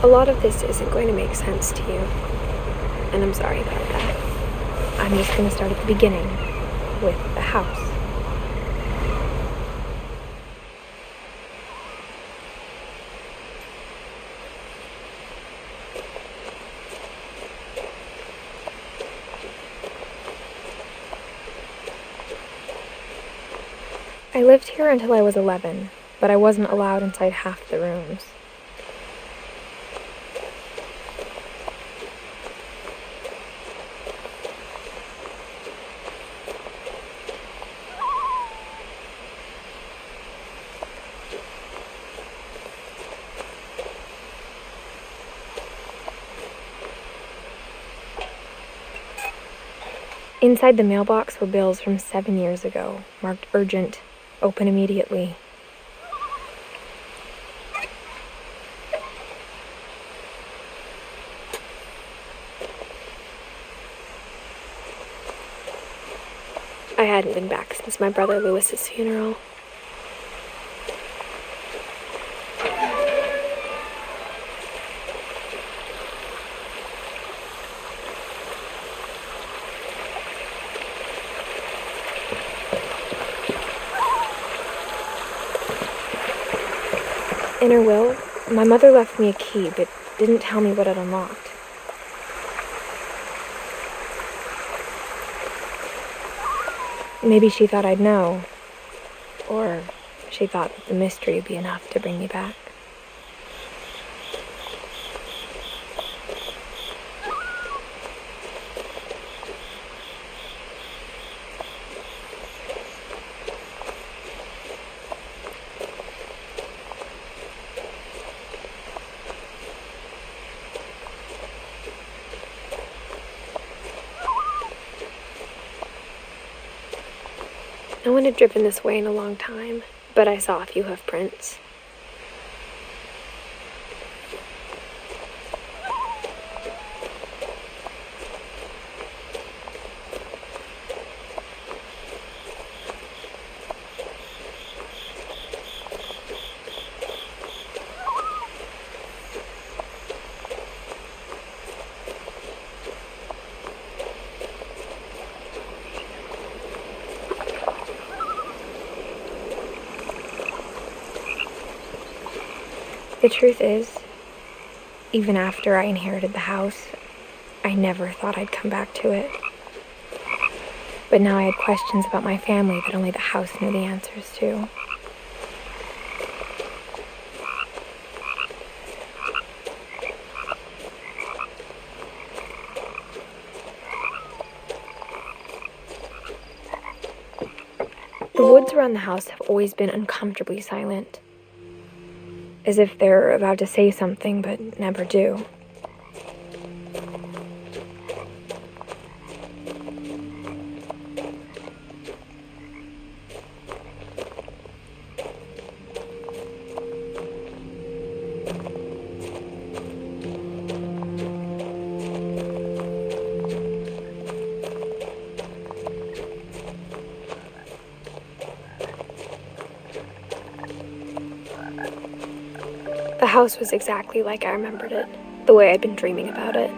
A lot of this isn't going to make sense to you, and I'm sorry about that. I'm just going to start at the beginning, with the house. I lived here until I was 11, but I wasn't allowed inside half the rooms. Inside the mailbox were bills from 7 years ago, marked urgent, open immediately. I hadn't been back since my brother Lewis's funeral. In her will, my mother left me a key, but didn't tell me what it unlocked. Maybe she thought I'd know, or she thought that the mystery would be enough to bring me back. No one had driven this way in a long time, but I saw a few hoof prints. The truth is, even after I inherited the house, I never thought I'd come back to it. But now I had questions about my family that only the house knew the answers to. The woods around the house have always been uncomfortably silent, as if they're about to say something but never do. The house was exactly like I remembered it, the way I'd been dreaming about it.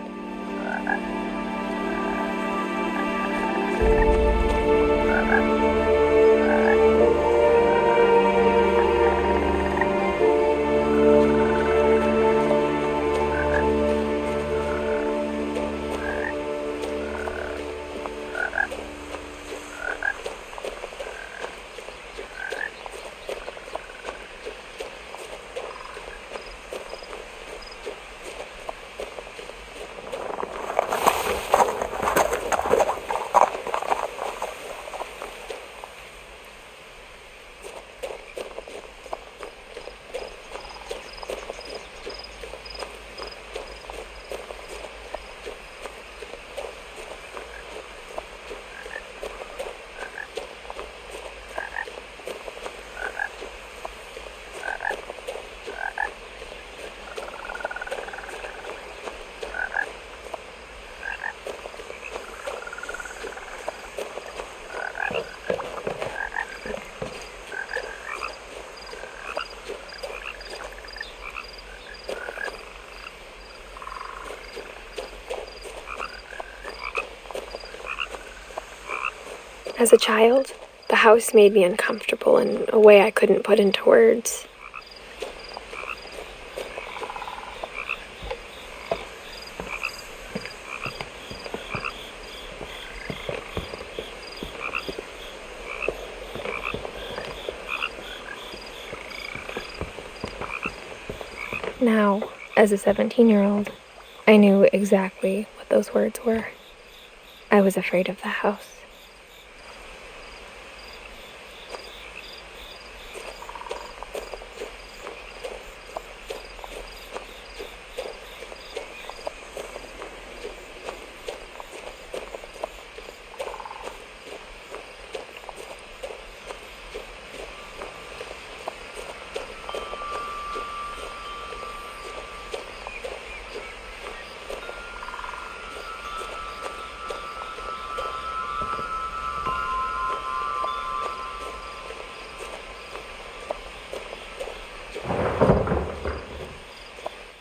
As a child, the house made me uncomfortable in a way I couldn't put into words. Now, as a 17-year-old, I knew exactly what those words were. I was afraid of the house.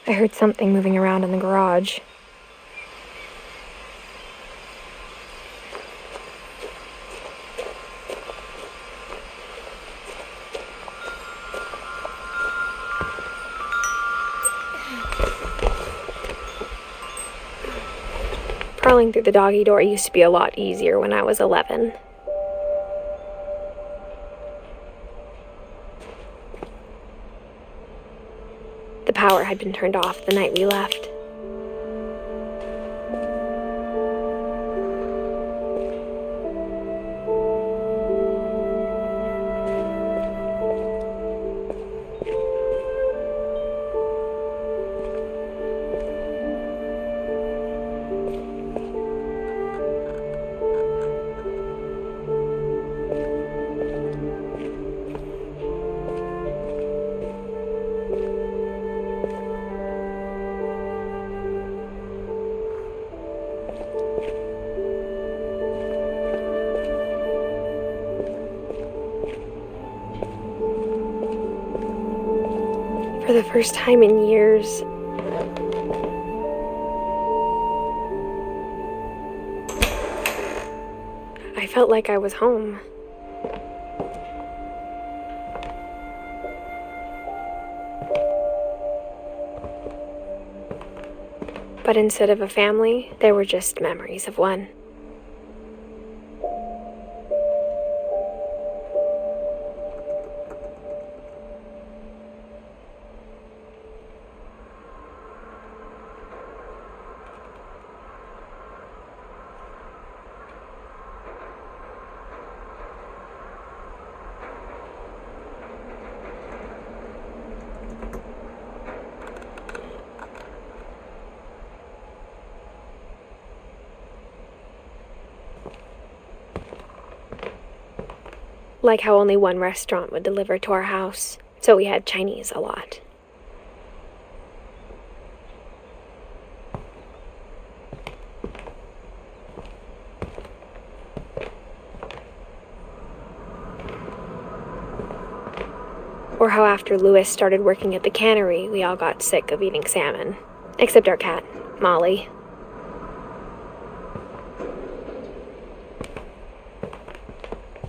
I heard something moving around in the garage. Crawling through the doggy door used to be a lot easier when I was 11. The power had been turned off the night we left. For the first time in years, I felt like I was home. But instead of a family, there were just memories of one. Like how only one restaurant would deliver to our house, so we had Chinese a lot. Or how after Louis started working at the cannery, we all got sick of eating salmon. Except our cat, Molly.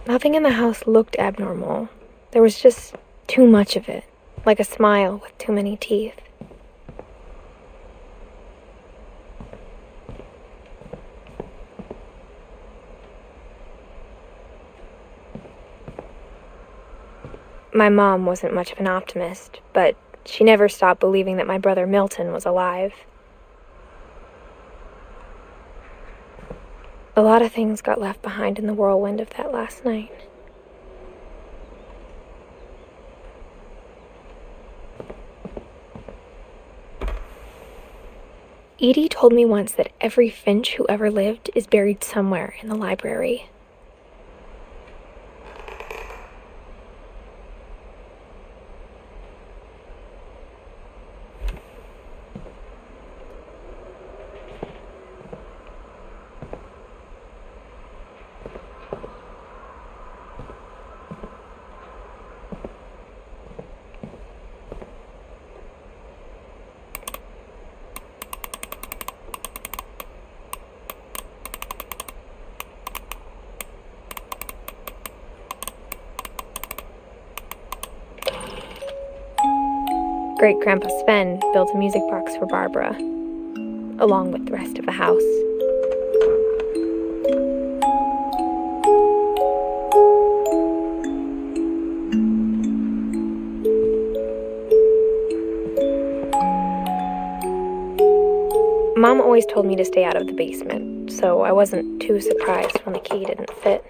Nothing in the house looked abnormal. There was just too much of it, like a smile with too many teeth. My mom wasn't much of an optimist, but she never stopped believing that my brother Milton was alive. A lot of things got left behind in the whirlwind of that last night. Edie told me once that every Finch who ever lived is buried somewhere in the library. Great-Grandpa Sven built a music box for Barbara, along with the rest of the house. Mom always told me to stay out of the basement, so I wasn't too surprised when the key didn't fit.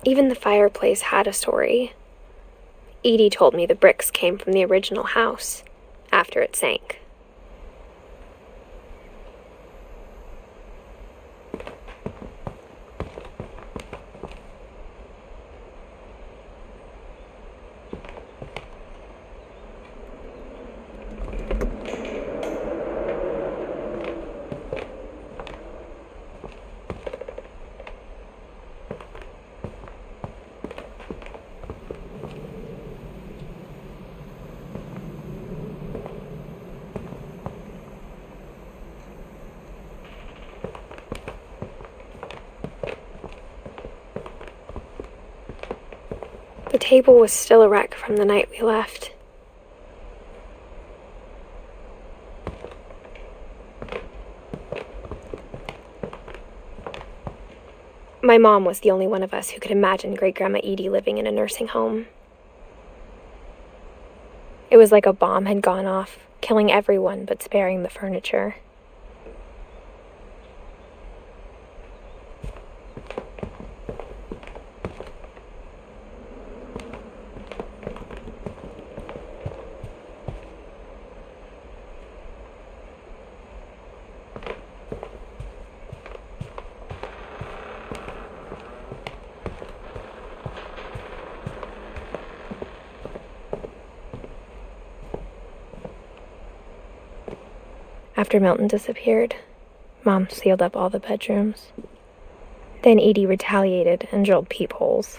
Even the fireplace had a story. Edie told me the bricks came from the original house, after it sank. The table was still a wreck from the night we left. My mom was the only one of us who could imagine Great-Grandma Edie living in a nursing home. It was like a bomb had gone off, killing everyone but sparing the furniture. After Milton disappeared, Mom sealed up all the bedrooms. Then Edie retaliated and drilled peepholes.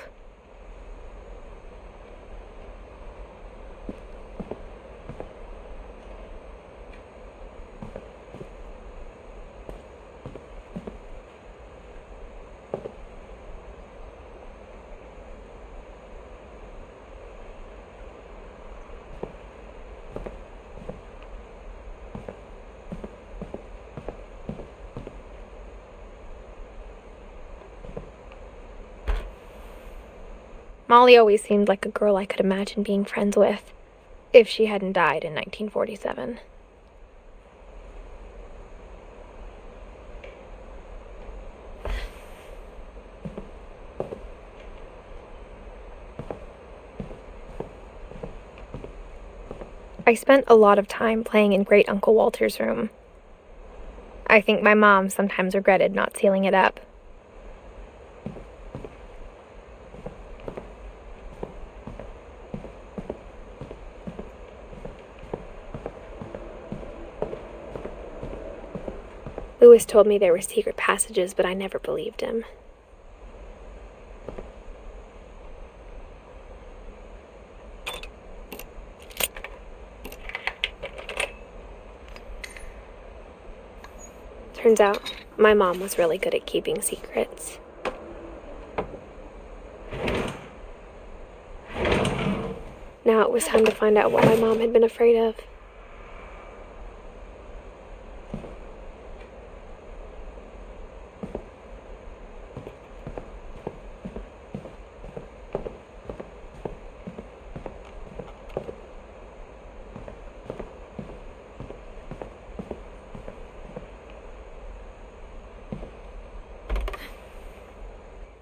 Molly always seemed like a girl I could imagine being friends with, if she hadn't died in 1947. I spent a lot of time playing in Great Uncle Walter's room. I think my mom sometimes regretted not sealing it up. Lewis told me there were secret passages, but I never believed him. Turns out, my mom was really good at keeping secrets. Now it was time to find out what my mom had been afraid of.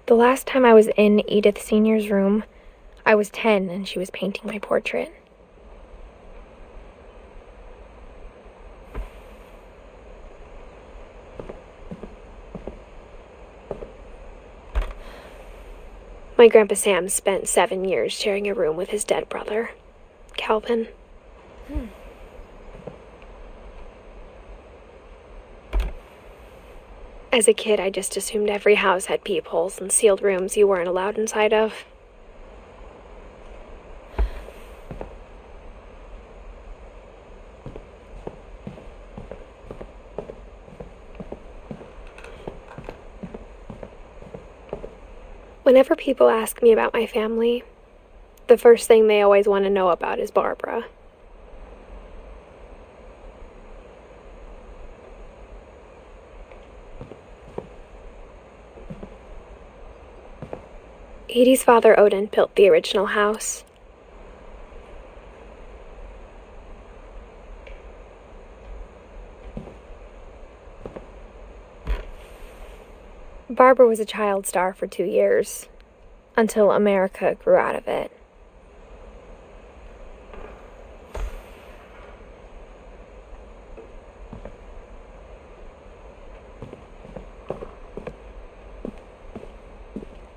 The last time I was in Edith Sr.'s room, I was 10 and she was painting my portrait. My Grandpa Sam spent 7 years sharing a room with his dead brother, Calvin. As a kid, I just assumed every house had peepholes and sealed rooms you weren't allowed inside of. Whenever people ask me about my family, the first thing they always want to know about is Barbara. Edie's father, Odin, built the original house. Barbara was a child star for 2 years, until America grew out of it.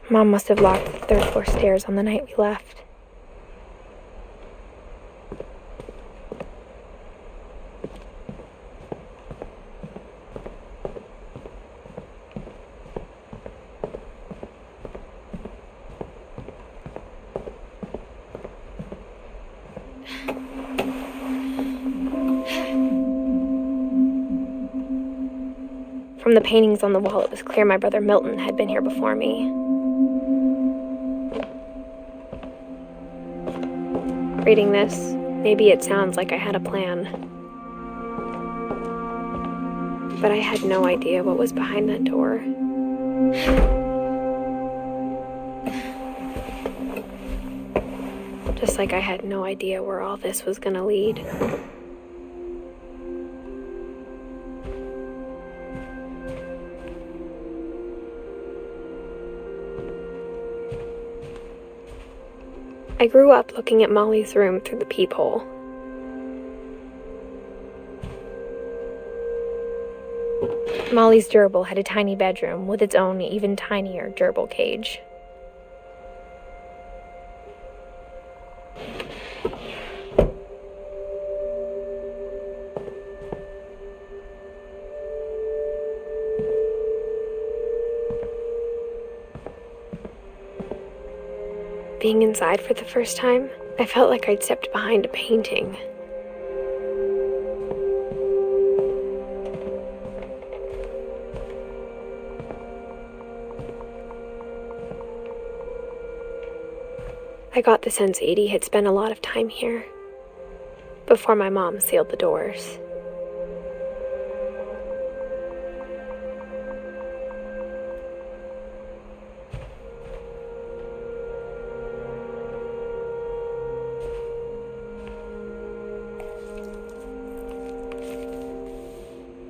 Mom must have locked the third-floor stairs on the night we left. From the paintings on the wall, it was clear my brother Milton had been here before me. Reading this, maybe it sounds like I had a plan. But I had no idea what was behind that door. Just like I had no idea where all this was gonna lead. I grew up looking at Molly's room through the peephole. Molly's gerbil had a tiny bedroom with its own even tinier gerbil cage. Being inside for the first time, I felt like I'd stepped behind a painting. I got the sense Edie had spent a lot of time here, before my mom sealed the doors.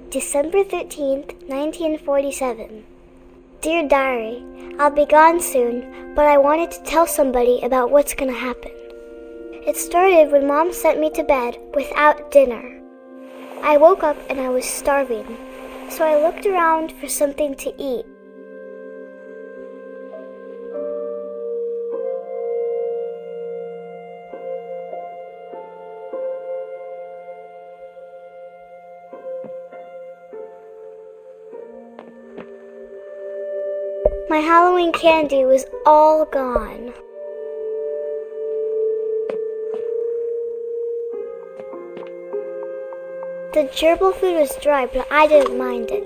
December 13th, 1947. Dear Diary, I'll be gone soon, but I wanted to tell somebody about what's gonna happen. It started when Mom sent me to bed without dinner. I woke up and I was starving, so I looked around for something to eat. My Halloween candy was all gone. The gerbil food was dry, but I didn't mind it.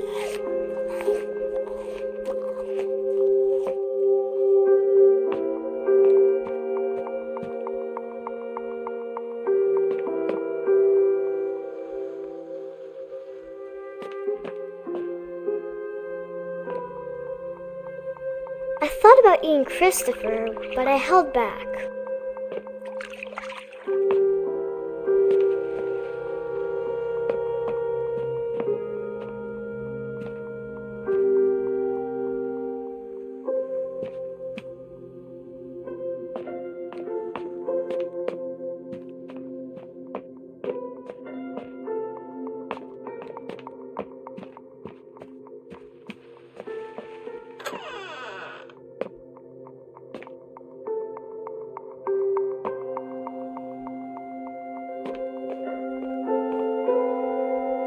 I thought about eating Christopher, but I held back.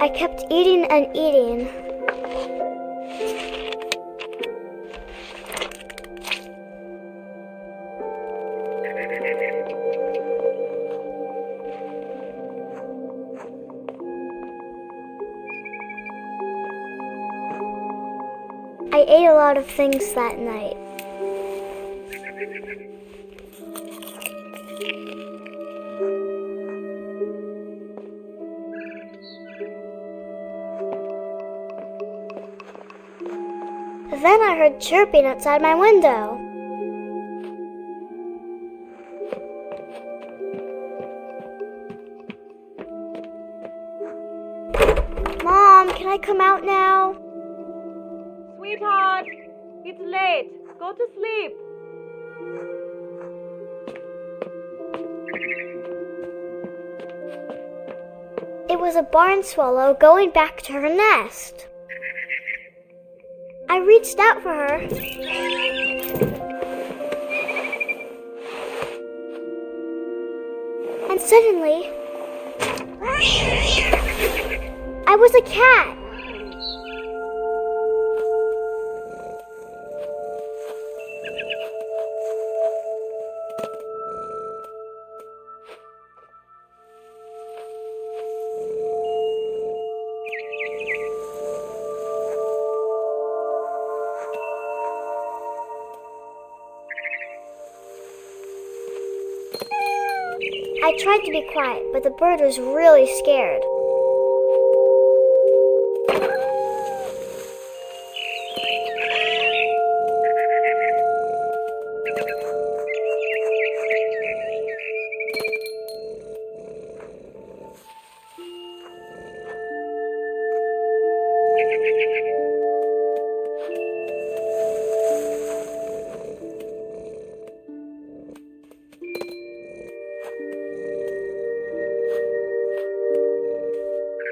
I kept eating and eating. I ate a lot of things that night. Then I heard chirping outside my window. Mom, can I come out now? Sweetheart, it's late. Go to sleep. It was a barn swallow going back to her nest. I reached out for her. And suddenly, I was a cat. I tried to be quiet, but the bird was really scared.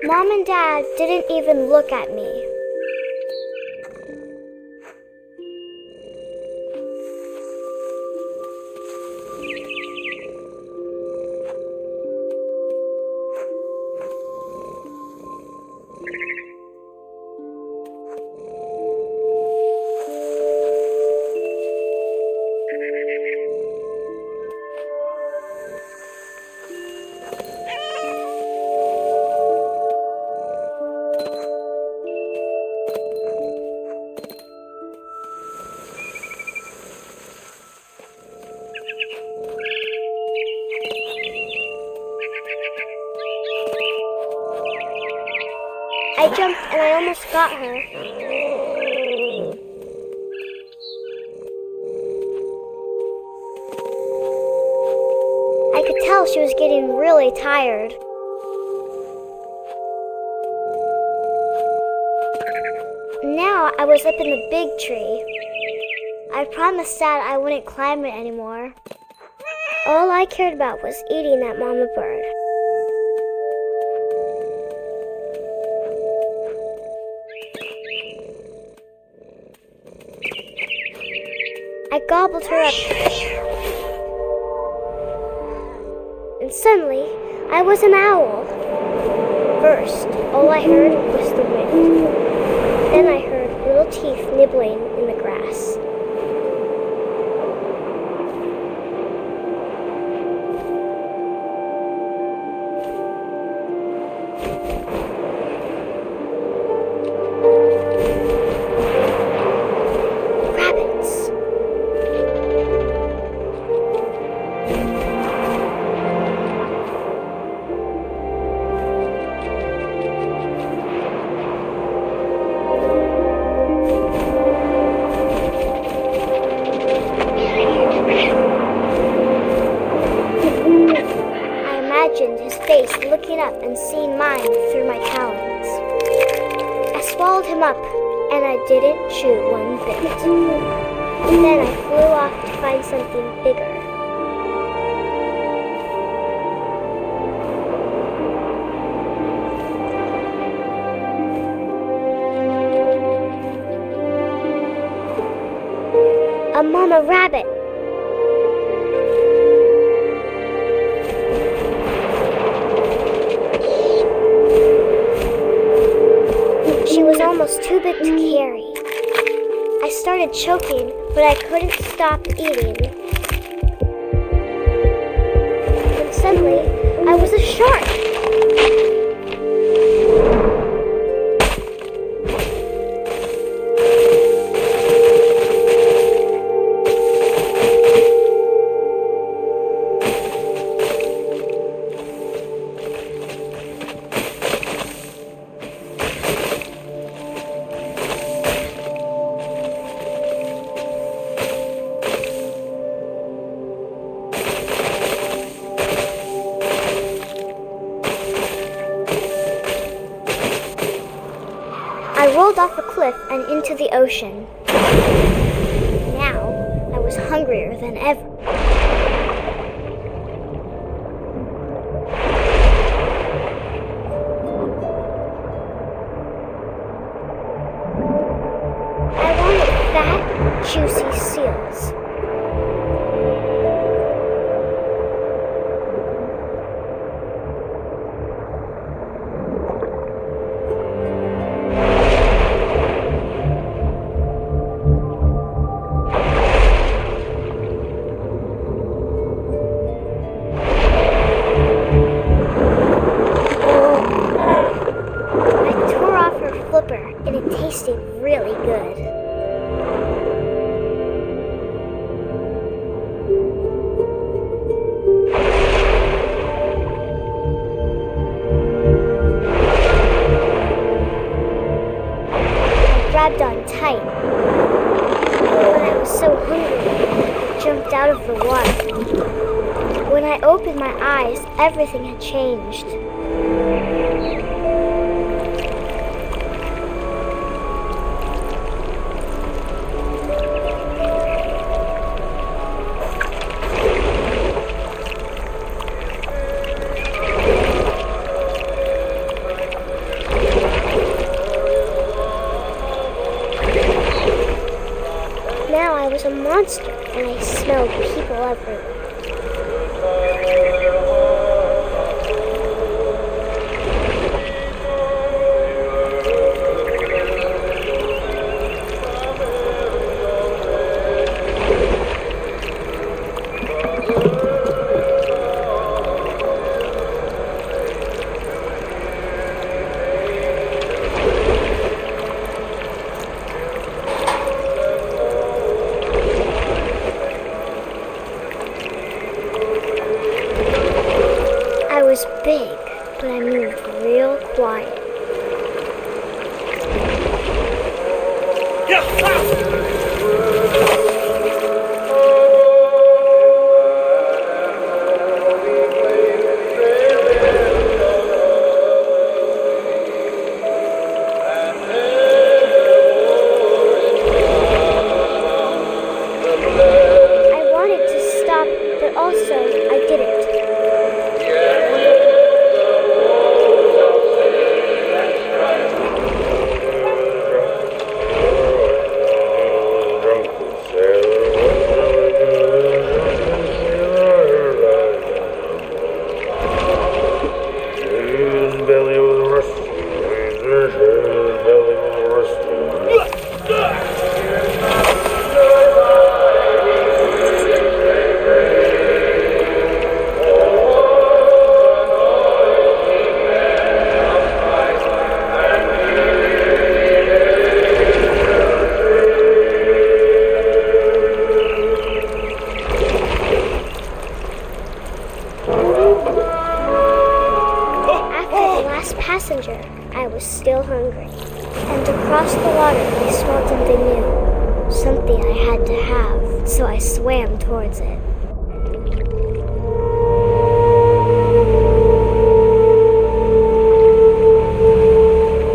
Mom and Dad didn't even look at me. I jumped and I almost got her. I could tell she was getting really tired. Now I was up in the big tree. I promised Dad I wouldn't climb it anymore. All I cared about was eating that mama bird. I gobbled her up. And suddenly, I was an owl. First, all I heard was the wind. Then I heard little teeth nibbling in the grass. His face looking up and seeing mine through my talons. I swallowed him up, and I didn't chew one bit. Then I flew off to find something bigger. A mama rabbit. She was almost too big to carry. I started choking, but I couldn't stop eating. And suddenly, I was a shark. a cliff and into the ocean. Now, I was hungrier than ever. I wanted fat, juicy seals. And it tasted really good. I grabbed on tight, but I was so hungry, I jumped out of the water. When I opened my eyes, everything had changed. Now I was a monster, and I smelled people everywhere. I was big, but I moved real quiet. I wanted to stop, but also I didn't. Passenger, I was still hungry, and across the water I smelled something new, something I had to have, so I swam towards it.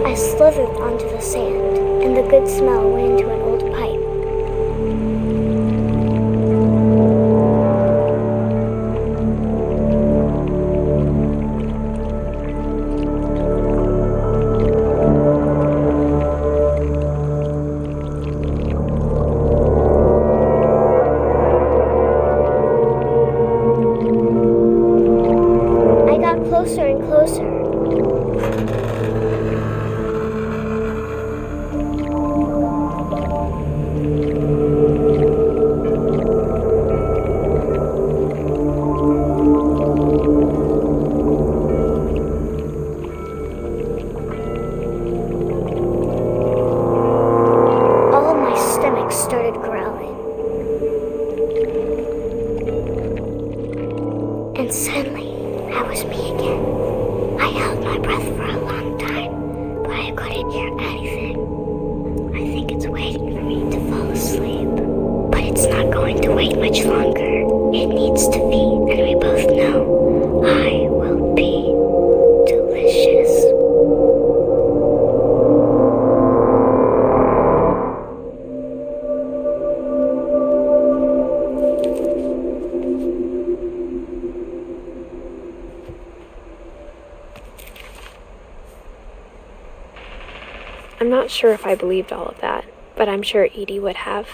I slithered onto the sand, and the good smell went into an old pipe. Closer and closer. All my stomach started growling. And suddenly, I was me again. I held my breath for a long time, but I couldn't hear anything. I think it's waiting for me to fall asleep. But it's not going to wait much longer. It needs to feed, and we both know I will be delicious. not sure if I believed all of that, but I'm sure Edie would have.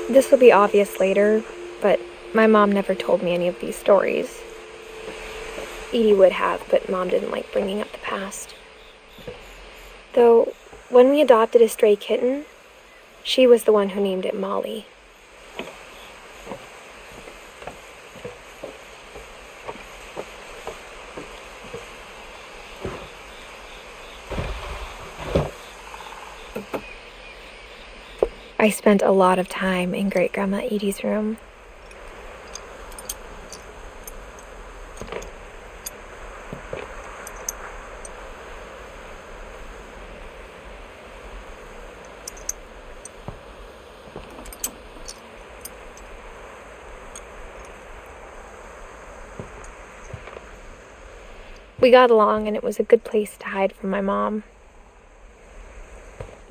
This will be obvious later, but my mom never told me any of these stories. Edie would have, but Mom didn't like bringing up the past. Though, when we adopted a stray kitten, she was the one who named it Molly. I spent a lot of time in Great-Grandma Edie's room. We got along, and it was a good place to hide from my mom.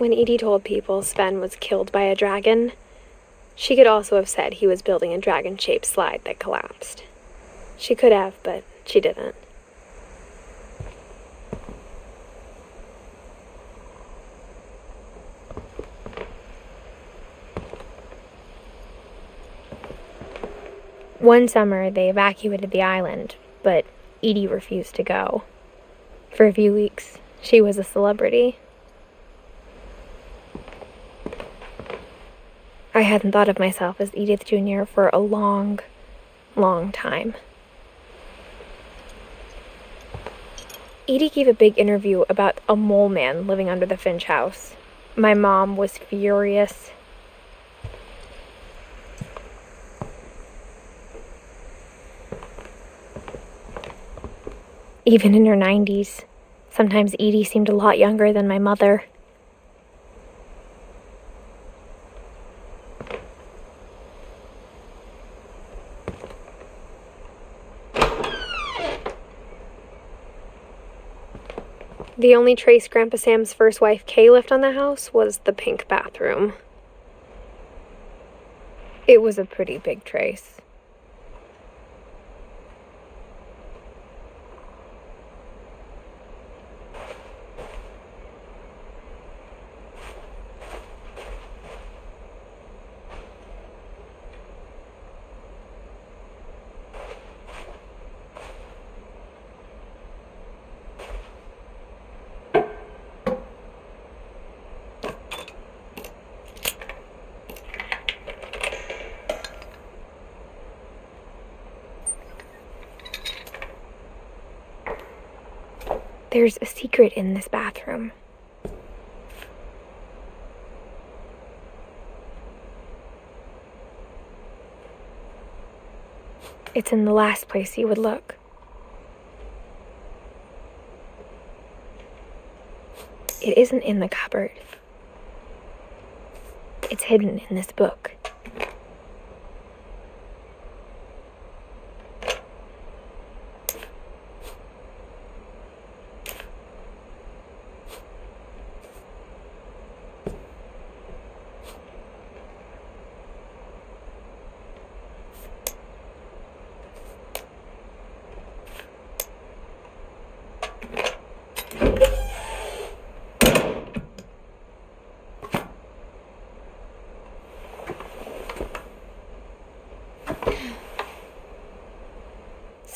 When Edie told people Sven was killed by a dragon, she could also have said he was building a dragon-shaped slide that collapsed. She could have, but she didn't. One summer, they evacuated the island, but Edie refused to go. For a few weeks, she was a celebrity. I hadn't thought of myself as Edith Jr. for a long, long time. Edie gave a big interview about a mole man living under the Finch house. My mom was furious. Even in her 90s, sometimes Edie seemed a lot younger than my mother. The only trace Grandpa Sam's first wife, Kay, left on the house was the pink bathroom. It was a pretty big trace. There's a secret in this bathroom. It's in the last place you would look. It isn't in the cupboard. It's hidden in this book.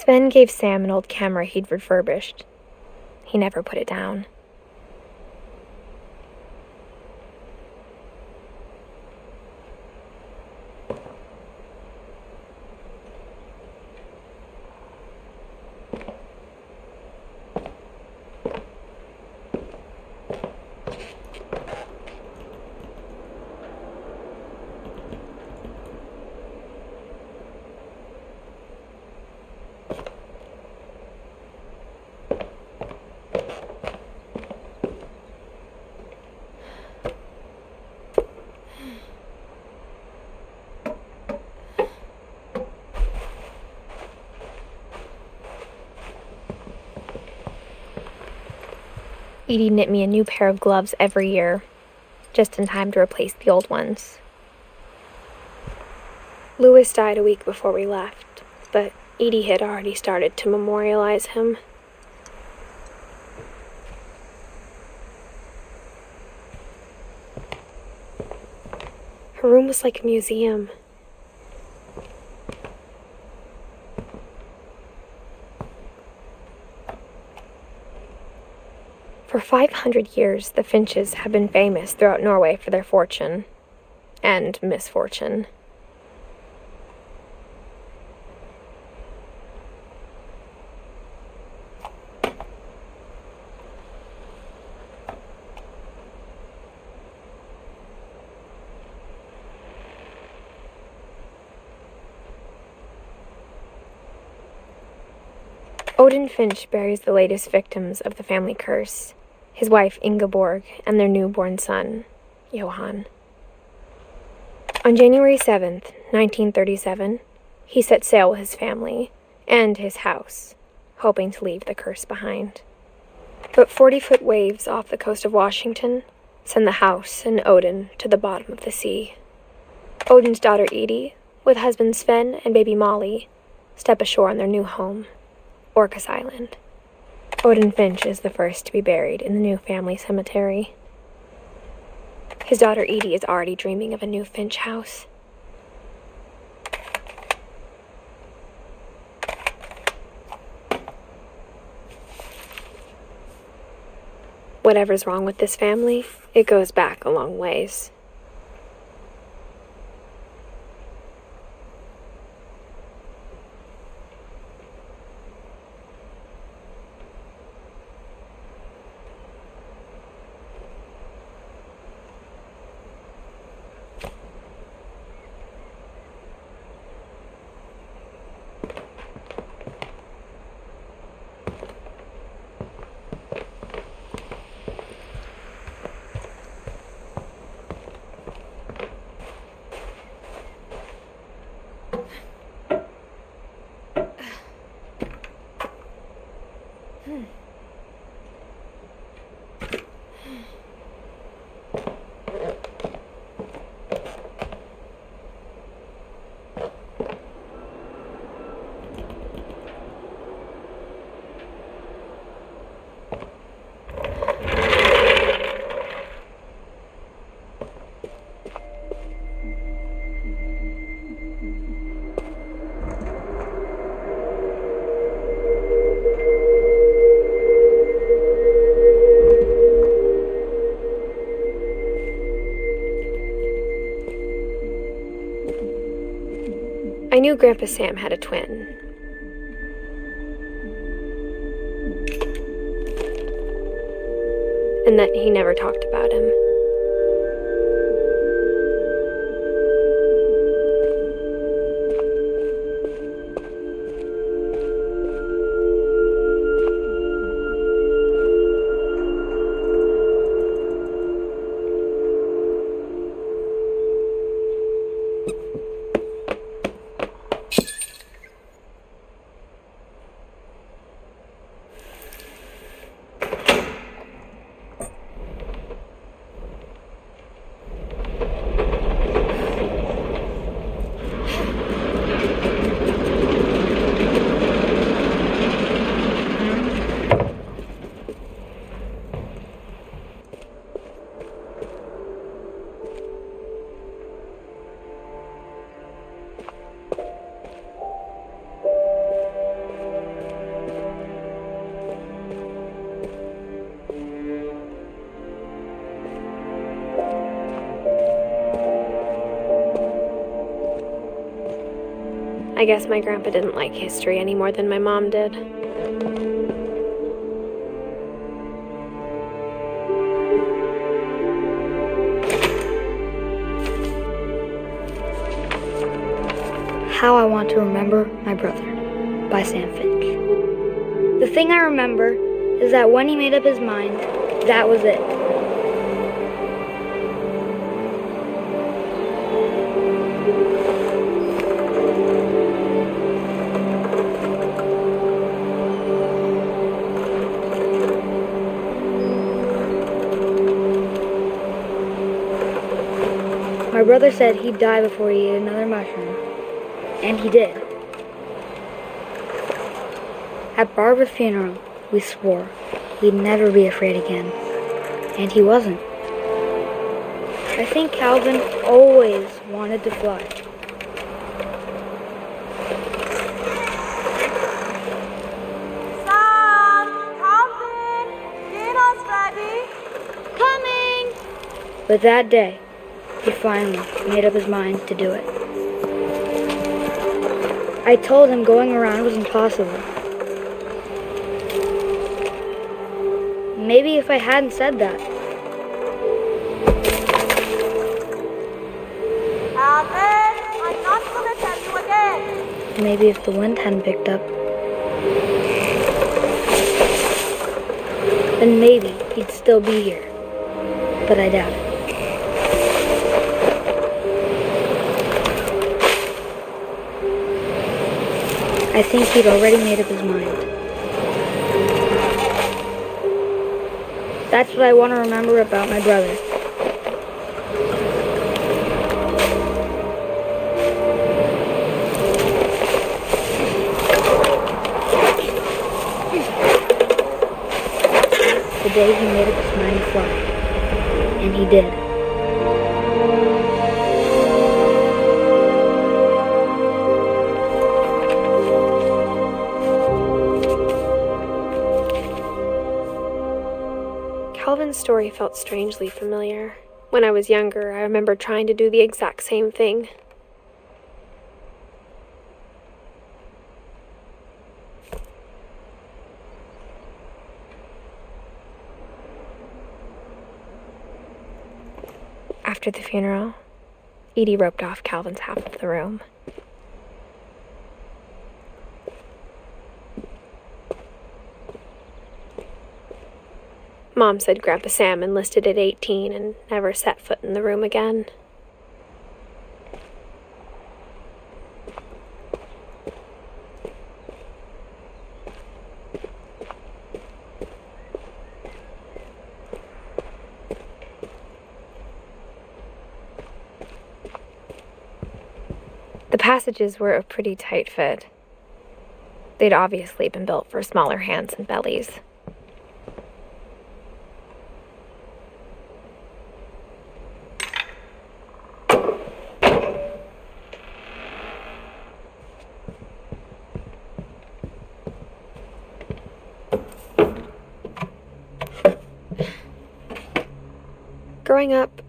Sven gave Sam an old camera he'd refurbished. He never put it down. Edie knit me a new pair of gloves every year, just in time to replace the old ones. Louis died a week before we left, but Edie had already started to memorialize him. Her room was like a museum. For 500 years, the Finches have been famous throughout Norway for their fortune and misfortune. Odin Finch buries the latest victims of the family curse, his wife Ingeborg and their newborn son, Johann. On January 7th, 1937, he set sail with his family and his house, hoping to leave the curse behind. But 40-foot waves off the coast of Washington send the house and Odin to the bottom of the sea. Odin's daughter Edie, with husband Sven and baby Molly, step ashore on their new home, Orcas Island. Odin Finch is the first to be buried in the new family cemetery. His daughter Edie is already dreaming of a new Finch house. Whatever's wrong with this family, it goes back a long ways. I knew Grandpa Sam had a twin. And that he never talked about him. I guess my grandpa didn't like history any more than my mom did. How I Want to Remember My Brother by Sam Finch. The thing I remember is that when he made up his mind, that was it. brother said he'd die before he ate another mushroom. And he did. At Barbara's funeral, we swore we'd never be afraid again. And he wasn't. I think Calvin always wanted to fly. Sam! Calvin! Dinner's ready! Coming! But that day, he finally made up his mind to do it. I told him going around was impossible. Maybe if I hadn't said that. Calvin, I'm not gonna tell you again. Maybe if the wind hadn't picked up. Then maybe he'd still be here. But I doubt it. I think he'd already made up his mind. That's what I want to remember about my brother. The day he made up his mind to fly. And he did. Calvin's story felt strangely familiar. When I was younger, I remember trying to do the exact same thing. After the funeral, Edie roped off Calvin's half of the room. Mom said Grandpa Sam enlisted at 18 and never set foot in the room again. The passages were a pretty tight fit. They'd obviously been built for smaller hands and bellies. Growing up,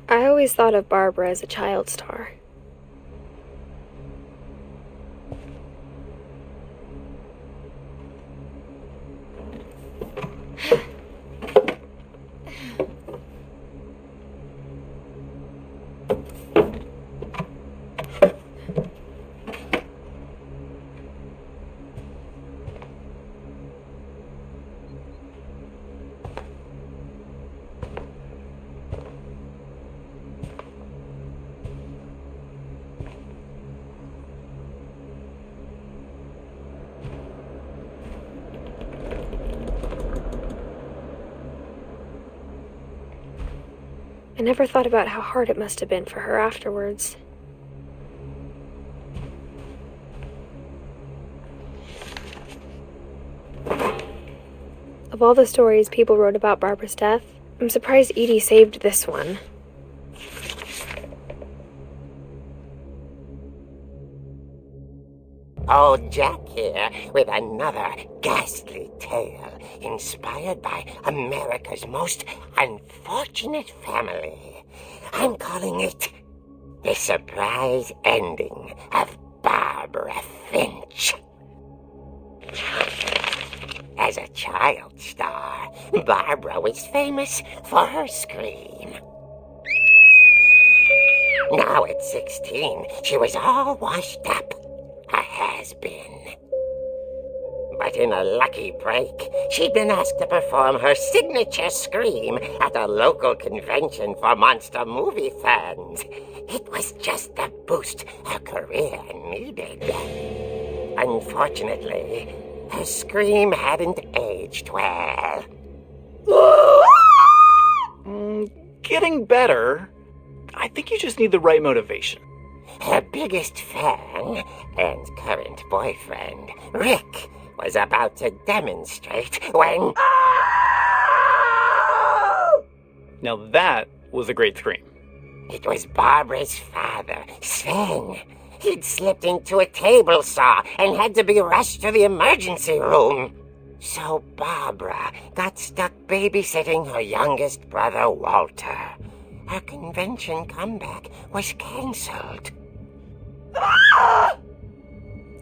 I always thought of Barbara as a child star. I never thought about how hard it must have been for her afterwards. Of all the stories people wrote about Barbara's death, I'm surprised Edie saved this one. Old Jack here with another ghastly tale inspired by America's most unfortunate family. I'm calling it The Surprise Ending of Barbara Finch. As a child star, Barbara was famous for her scream. Now at 16, she was all washed up. A has-been. But in a lucky break, she'd been asked to perform her signature scream at a local convention for monster movie fans. It was just the boost her career needed. Unfortunately, her scream hadn't aged well. Getting better. I think you just need the right motivation. Her biggest fan and current boyfriend, Rick, was about to demonstrate when... Now that was a great scream. It was Barbara's father, Sven. He'd slipped into a table saw and had to be rushed to the emergency room. So Barbara got stuck babysitting her youngest brother, Walter. Her convention comeback was cancelled.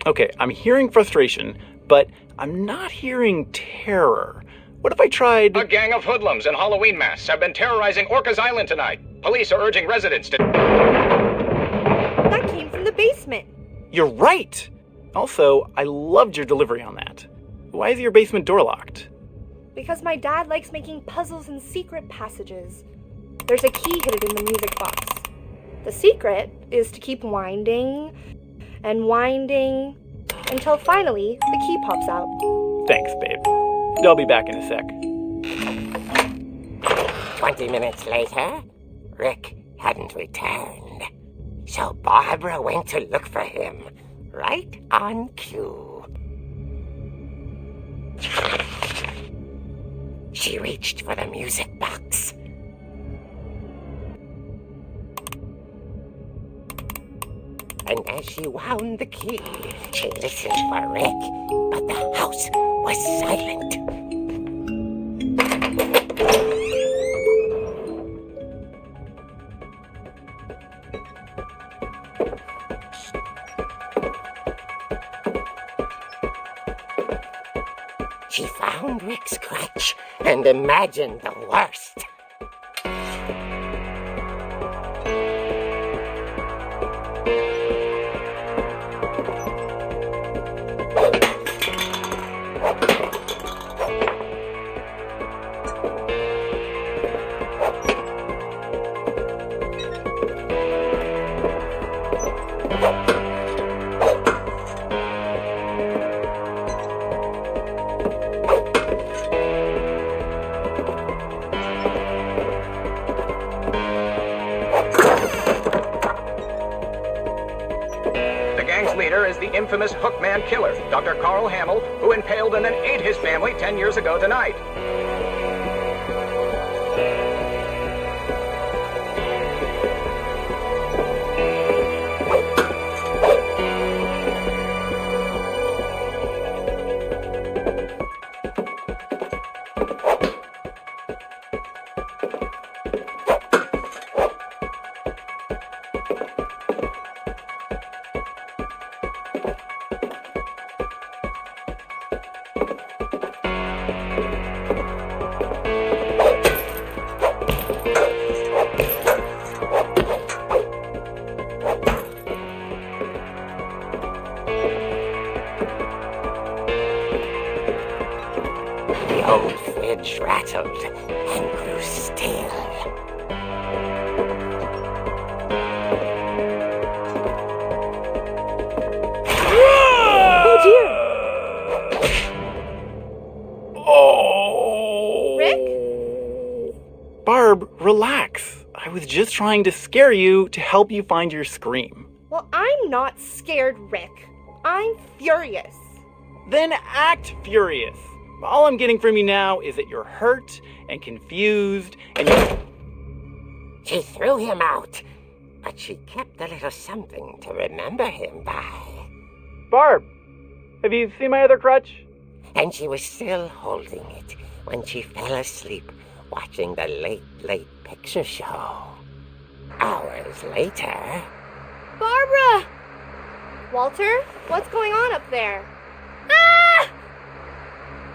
Okay, I'm hearing frustration, but I'm not hearing terror. What if I tried... A gang of hoodlums in Halloween masks have been terrorizing Orcas Island tonight. Police are urging residents to... That came from the basement. You're right! Also, I loved your delivery on that. Why is your basement door locked? Because my dad likes making puzzles and secret passages. There's a key hidden in the music box. The secret is to keep winding and winding until finally the key pops out. Thanks, babe. I'll be back in a sec. 20 minutes later, Rick hadn't returned. So Barbara went to look for him, right on cue. She reached for the music box. And as she wound the key, she listened for Rick, but the house was silent. She found Rick's crutch and imagined the worst. The infamous Hookman killer, Dr. Carl Hamill, who impaled and then ate his family 10 years ago tonight. The old fridge rattled and grew still. Oh dear! Oh! Rick? Barb, relax. I was just trying to scare you to help you find your scream. Well, I'm not scared, Rick. I'm furious. Then act furious. All I'm getting from you now is that you're hurt and confused and She threw him out, but she kept a little something to remember him by. Barb, have you seen my other crutch? And she was still holding it when she fell asleep watching the late picture show. Hours later... Barbara! Walter, what's going on up there? Ah!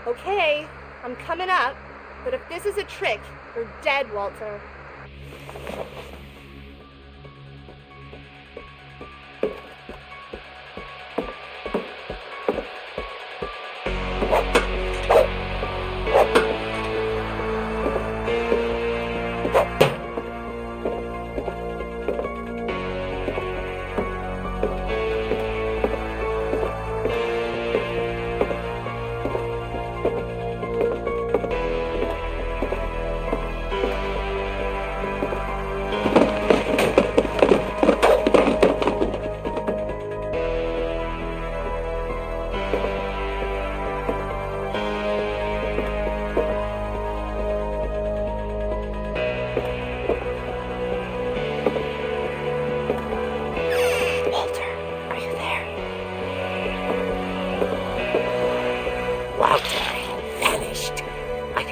Okay, I'm coming up, but if this is a trick, you're dead, Walter.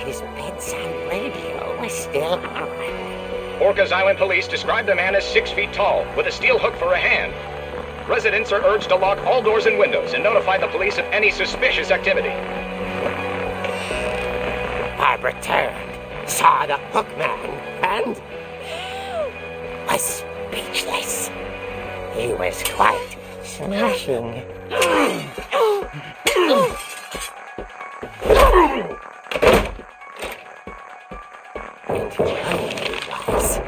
his bedside radio was still on. Orcas Island police described the man as 6 feet tall, with a steel hook for a hand. Residents are urged to lock all doors and windows and notify the police of any suspicious activity. Barbara turned, saw the hook man, and was speechless. He was quite smashing. And who he was,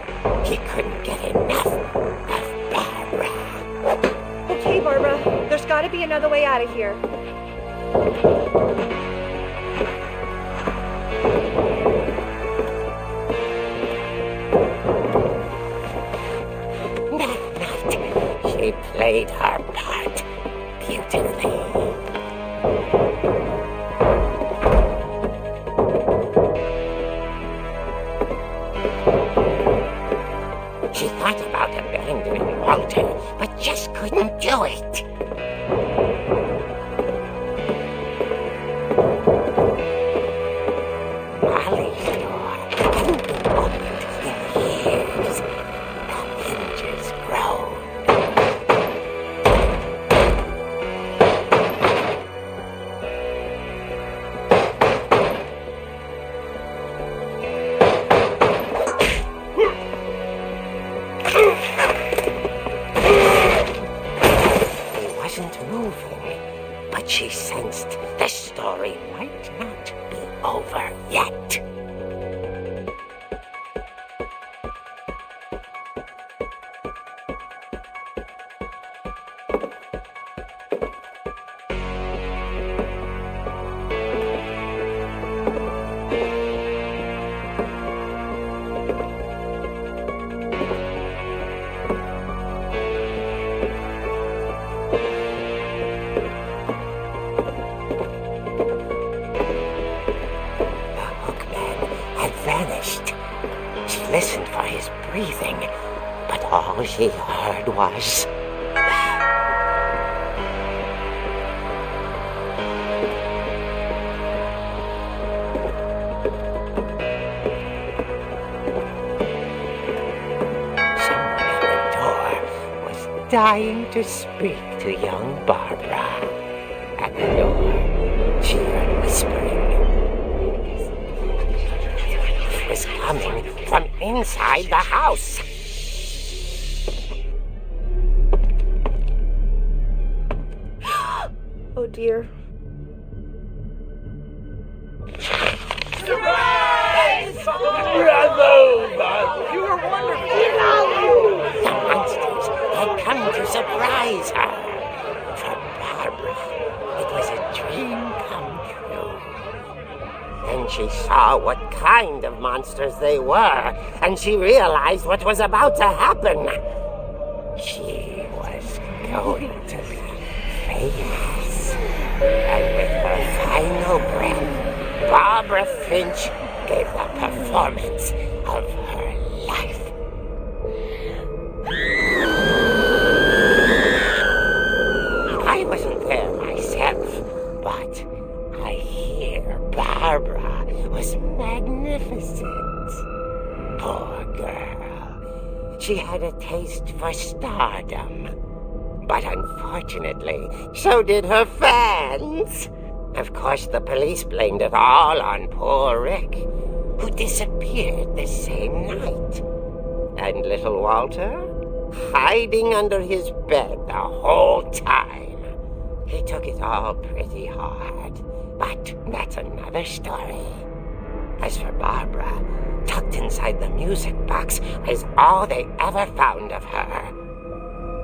he couldn't get enough of Barbara. Okay, Barbara, there's gotta be another way out of here. That night, she played her part beautifully. She thought about abandoning Walter, but just couldn't do it. Molly's door hadn't been opened in years. The hinges groaned. He wasn't moving, but she sensed the story might not be over yet. She listened for his breathing, but all she heard was... Someone at the door was dying to speak to young Barbara. At the door, she heard whispering. It was coming from inside the house. Oh dear. You were wonderful. The monsters had come to surprise her. For Barbara, it was a dream come true. Then she saw what kind of monsters they were, and she realized what was about to happen. She was going to be famous. And with her final breath, Barbara Finch gave the performance of her life. I wasn't there myself, but I hear Barbara was magnificent. Poor girl. She had a taste for stardom. But unfortunately, so did her fans. Of course, the police blamed it all on poor Rick, who disappeared the same night. And little Walter, hiding under his bed the whole time. He took it all pretty hard, but that's another story. As for Barbara, tucked inside the music box is all they ever found of her.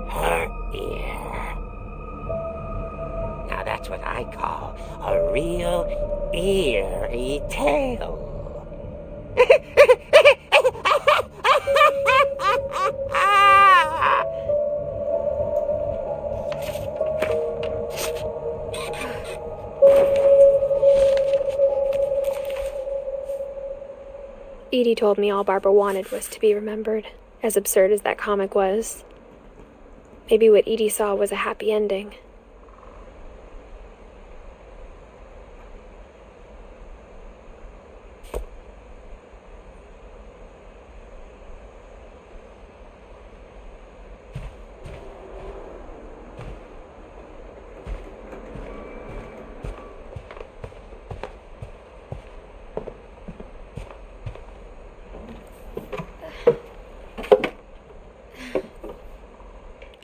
Her ear. Now that's what I call a real eerie tale. Edie told me all Barbara wanted was to be remembered, as absurd as that comic was. Maybe what Edie saw was a happy ending.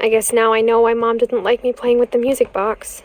I guess now I know why Mom didn't like me playing with the music box.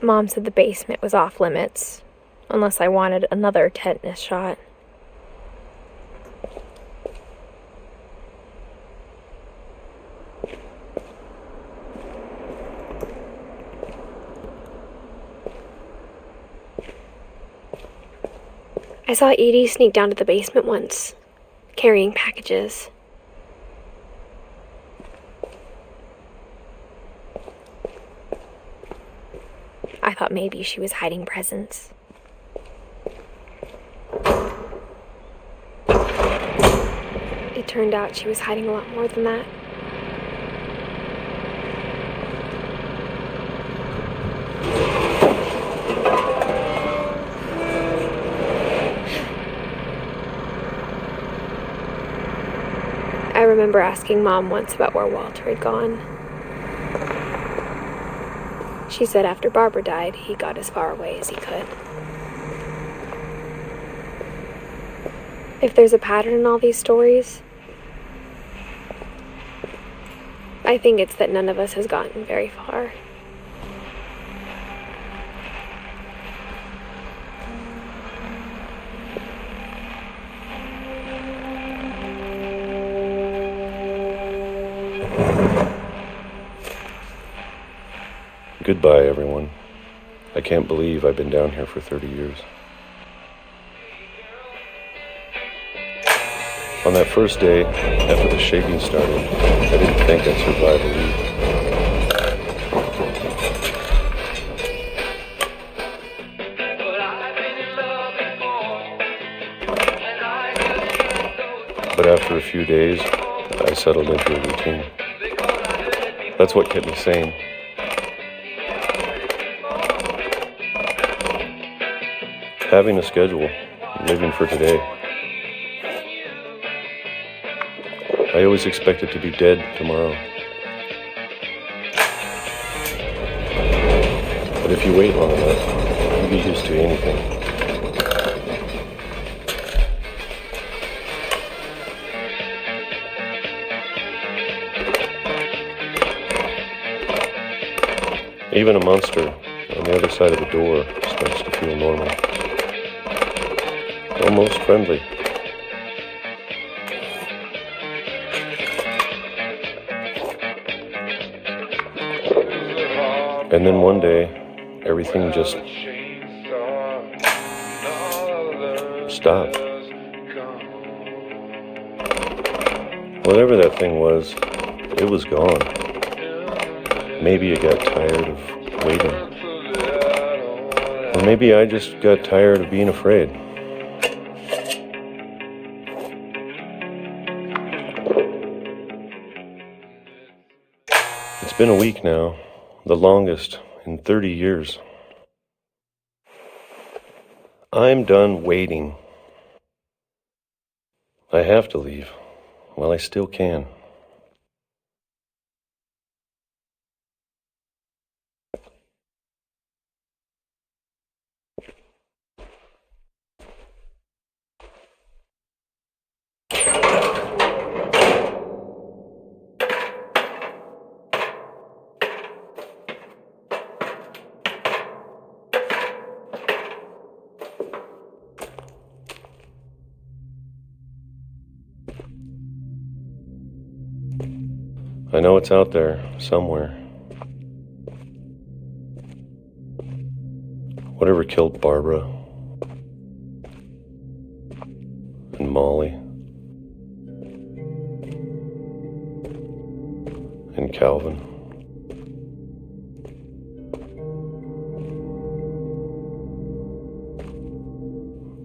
Mom said the basement was off limits, unless I wanted another tetanus shot. I saw Edie sneak down to the basement once, carrying packages. I thought maybe she was hiding presents. It turned out she was hiding a lot more than that. I remember asking Mom once about where Walter had gone. She said after Barbara died, he got as far away as he could. If there's a pattern in all these stories, I think it's that none of us has gotten very far. Goodbye, everyone. I can't believe I've been down here for 30 years. On that first day, after the shaking started, I didn't think I'd survive a week. But after a few days, I settled into a routine. That's what kept me sane. Having a schedule, living for today. I always expected to be dead tomorrow. But if you wait long enough, you get used to anything. Even a monster on the other side of the door starts to feel normal. Almost friendly. And then one day, everything just stopped. Whatever that thing was, it was gone. Maybe it got tired of waiting. Or maybe I just got tired of being afraid. It's been a week now, the longest in 30 years. I'm done waiting. I have to leave while I still can. I know it's out there, somewhere. Whatever killed Barbara and Molly and Calvin.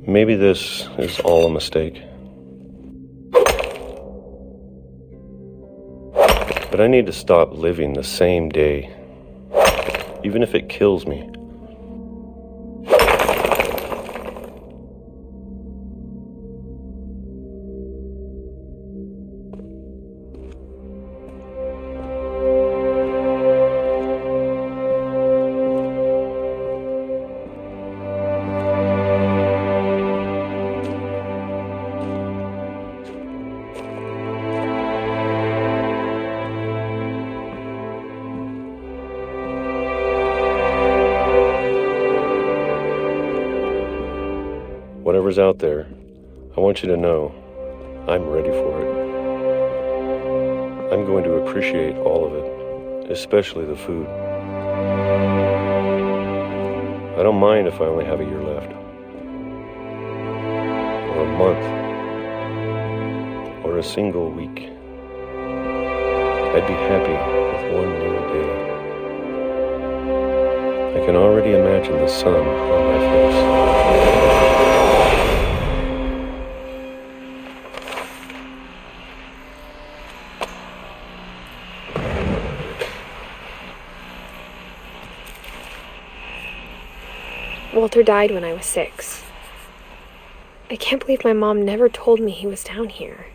Maybe this is all a mistake. But I need to stop living the same day, even if it kills me. Whatever's out there, I want you to know I'm ready for it. I'm going to appreciate all of it, especially the food. I don't mind if I only have a year left, or a month, or a single week. I'd be happy with one new day. I can already imagine the sun on my face. Walter died when I was 6. I can't believe my mom never told me he was down here.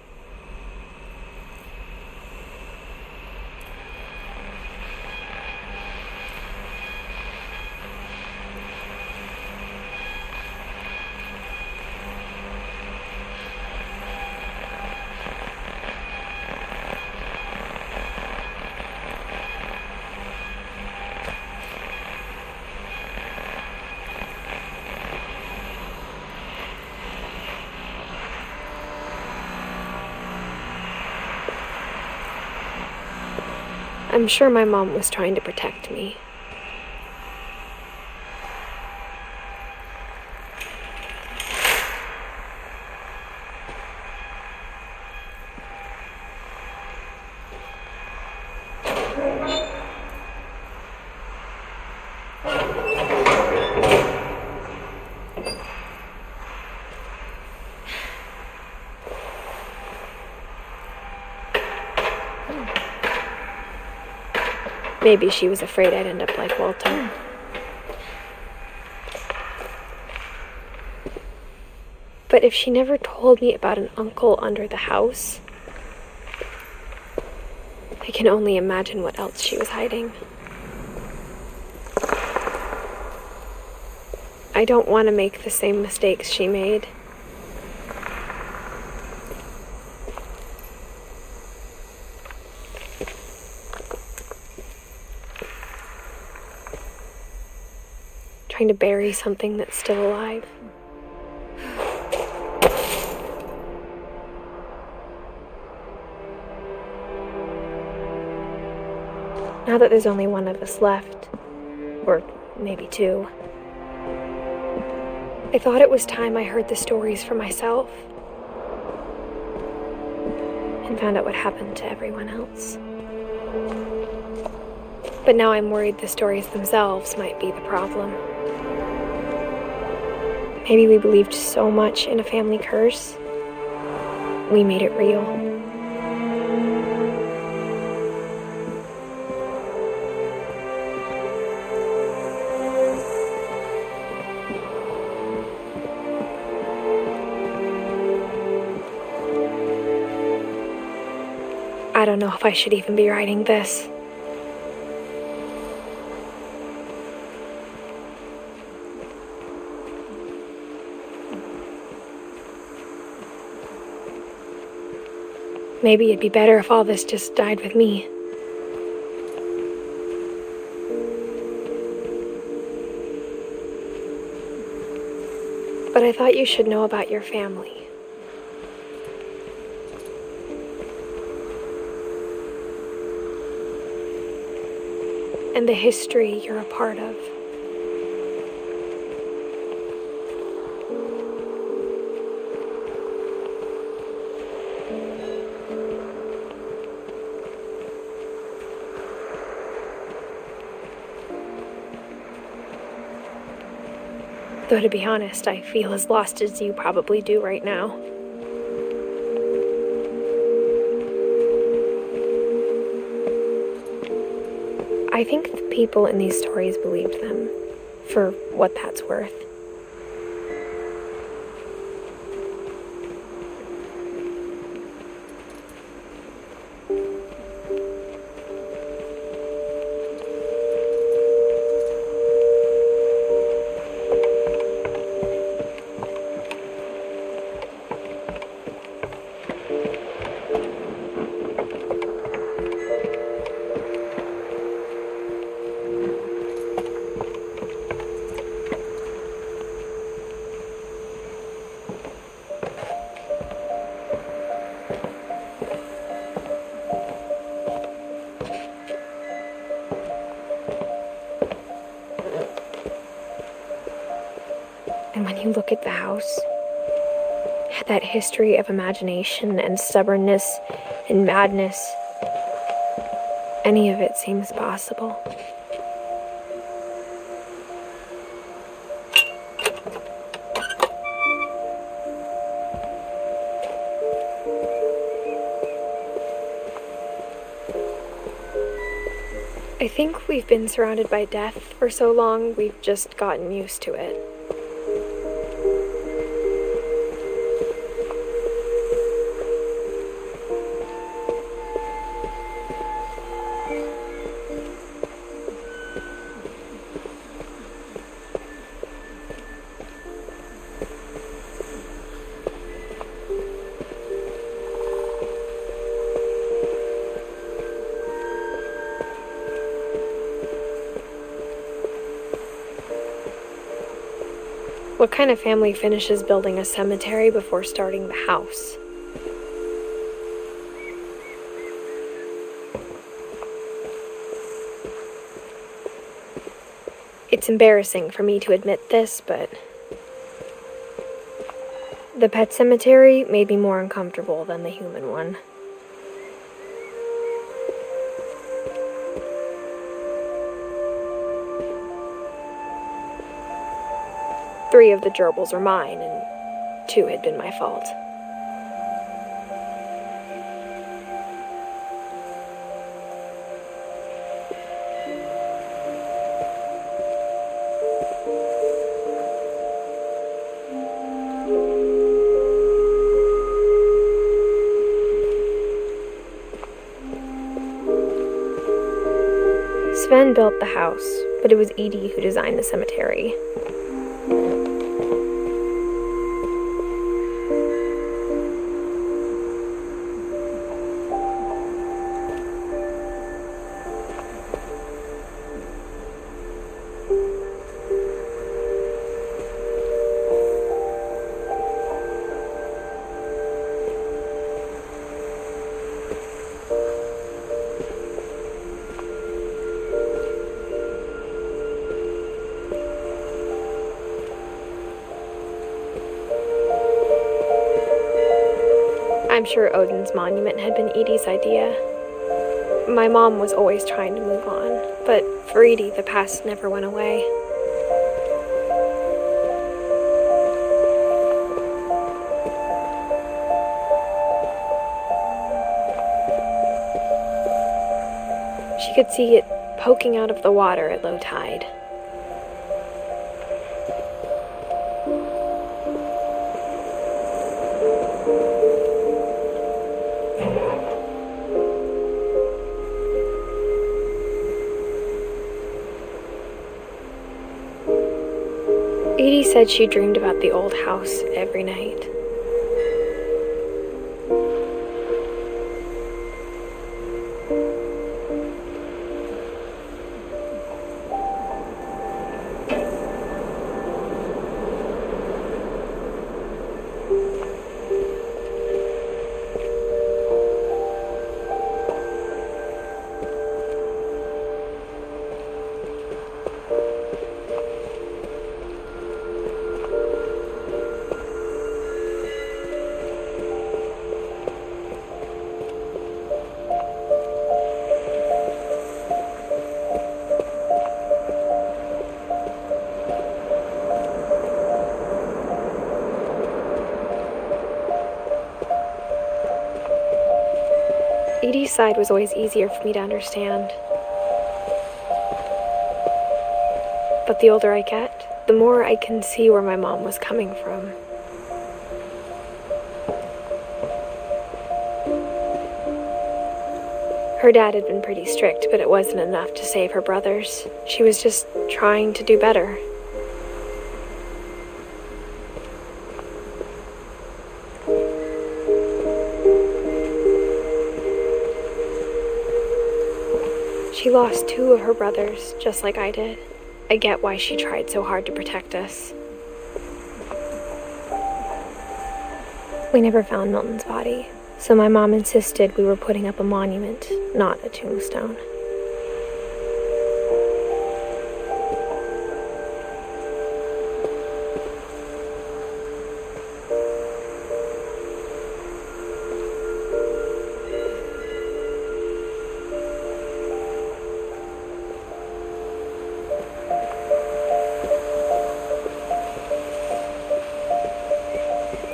I'm sure my mom was trying to protect me. Maybe she was afraid I'd end up like Walter. But if she never told me about an uncle under the house, I can only imagine what else she was hiding. I don't want to make the same mistakes she made. Trying to bury something that's still alive. Now that there's only one of us left, or maybe two, I thought it was time I heard the stories for myself and found out what happened to everyone else. But now I'm worried the stories themselves might be the problem. Maybe we believed so much in a family curse, we made it real. I don't know if I should even be writing this. Maybe it'd be better if all this just died with me. But I thought you should know about your family. and the history you're a part of. Though to be honest, I feel as lost as you probably do right now. I think the people in these stories believed them, for what that's worth. And when you look at the house, that history of imagination and stubbornness and madness, any of it seems possible. I think we've been surrounded by death for so long, we've just gotten used to it. What kind of family finishes building a cemetery before starting the house? It's embarrassing for me to admit this, but the pet cemetery made me more uncomfortable than the human one. Three of the gerbils were mine, and 2 had been my fault. Sven built the house, but it was Edie who designed the cemetery. I'm sure Odin's monument had been Edie's idea. My mom was always trying to move on, but for Edie, the past never went away. She could see it poking out of the water at low tide. Edie said she dreamed about the old house every night. Edie's side was always easier for me to understand. But the older I get, the more I can see where my mom was coming from. Her dad had been pretty strict, but it wasn't enough to save her brothers. She was just trying to do better. She lost 2 of her brothers, just like I did. I get why she tried so hard to protect us. We never found Milton's body, so my mom insisted we were putting up a monument, not a tombstone.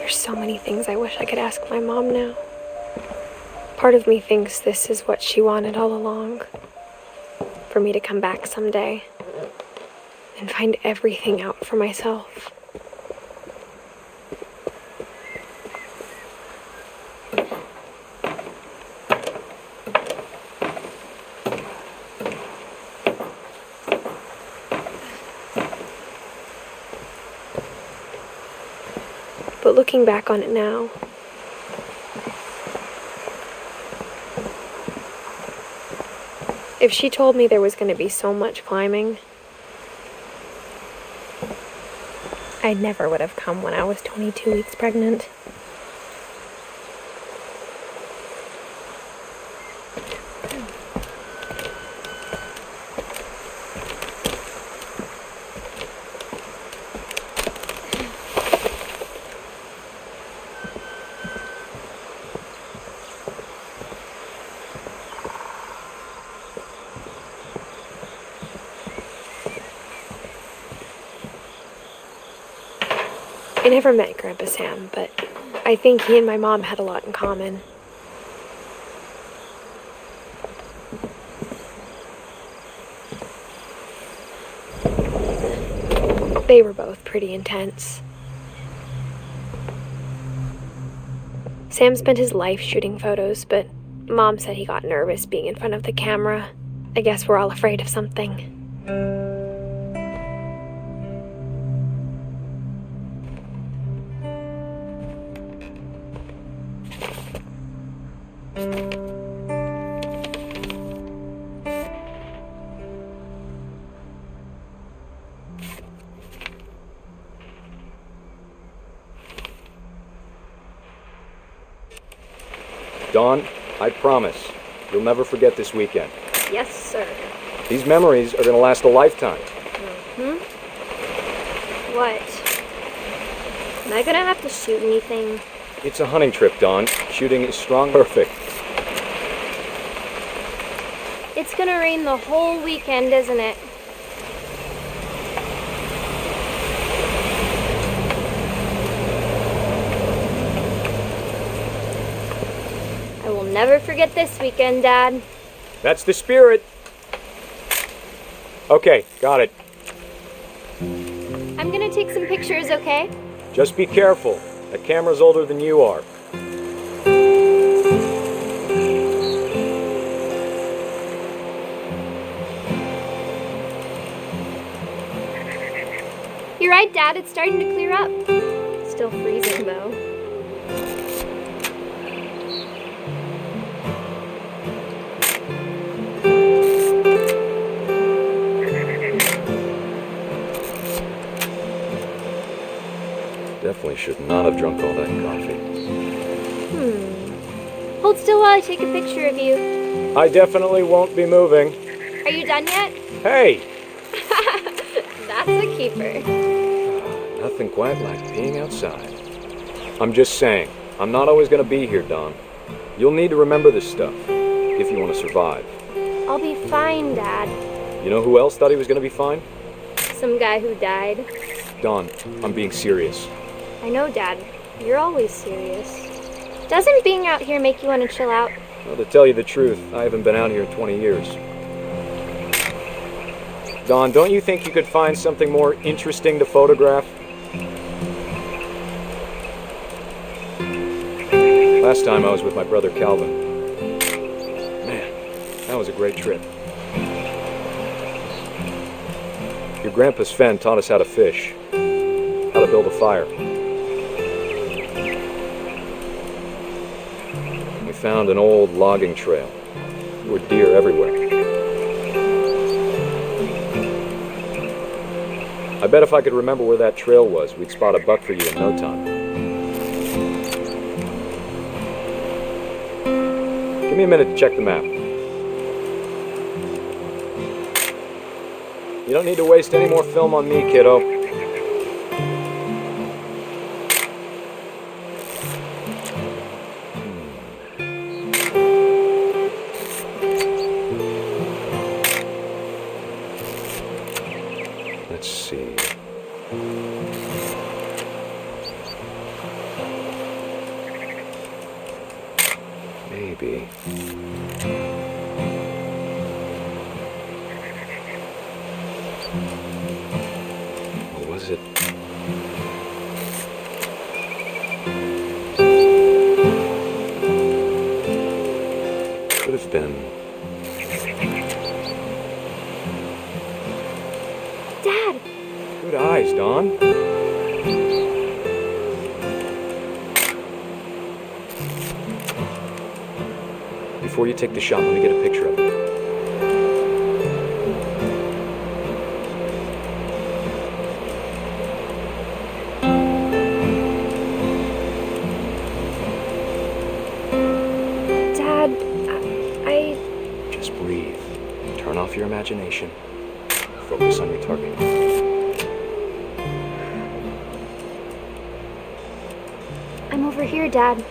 There's so many things I wish I could ask my mom now. Part of me thinks this is what she wanted all along. For me to come back someday and find everything out for myself. But looking back on it now, if she told me there was going to be so much climbing, I never would have come when I was 22 weeks pregnant. I never met Grandpa Sam, but I think he and my mom had a lot in common. They were both pretty intense. Sam spent his life shooting photos, but Mom said he got nervous being in front of the camera. I guess we're all afraid of something. Dawn, I promise, you'll never forget this weekend. Yes, sir. These memories are going to last a lifetime. What? Am I gonna have to shoot anything? It's a hunting trip, Dawn. Shooting is strong perfect. It's gonna rain the whole weekend, isn't it? I will never forget this weekend, Dad. That's the spirit. Okay, got it. I'm gonna take some pictures, okay? Just be careful. The camera's older than you are. You're right, Dad. It's starting to clear up. Still freezing, though. Definitely should not have drunk all that coffee. Hold still while I take a picture of you. I definitely won't be moving. Are you done yet? Hey! That's a keeper. Nothing quite like being outside. I'm just saying, I'm not always going to be here, Dawn. You'll need to remember this stuff, if you want to survive. I'll be fine, Dad. You know who else thought he was going to be fine? Some guy who died. Dawn, I'm being serious. I know, Dad. You're always serious. Doesn't being out here make you want to chill out? Well, to tell you the truth, I haven't been out here in 20 years. Don, don't you think you could find something more interesting to photograph? Last time I was with my brother Calvin. Man, that was a great trip. Your grandpa Sven taught us how to fish, how to build a fire. We found an old logging trail. There were deer everywhere. I bet if I could remember where that trail was, we'd spot a buck for you in no time. Give me a minute to check the map. You don't need to waste any more film on me, kiddo. Let's see. Maybe. Or was it? Could have been. Dad! Good eyes, Don. Before you take the shot, let me get a picture of it. Dad, I... Just breathe. Turn off your imagination. Focus on your target. I'm over here, Dad.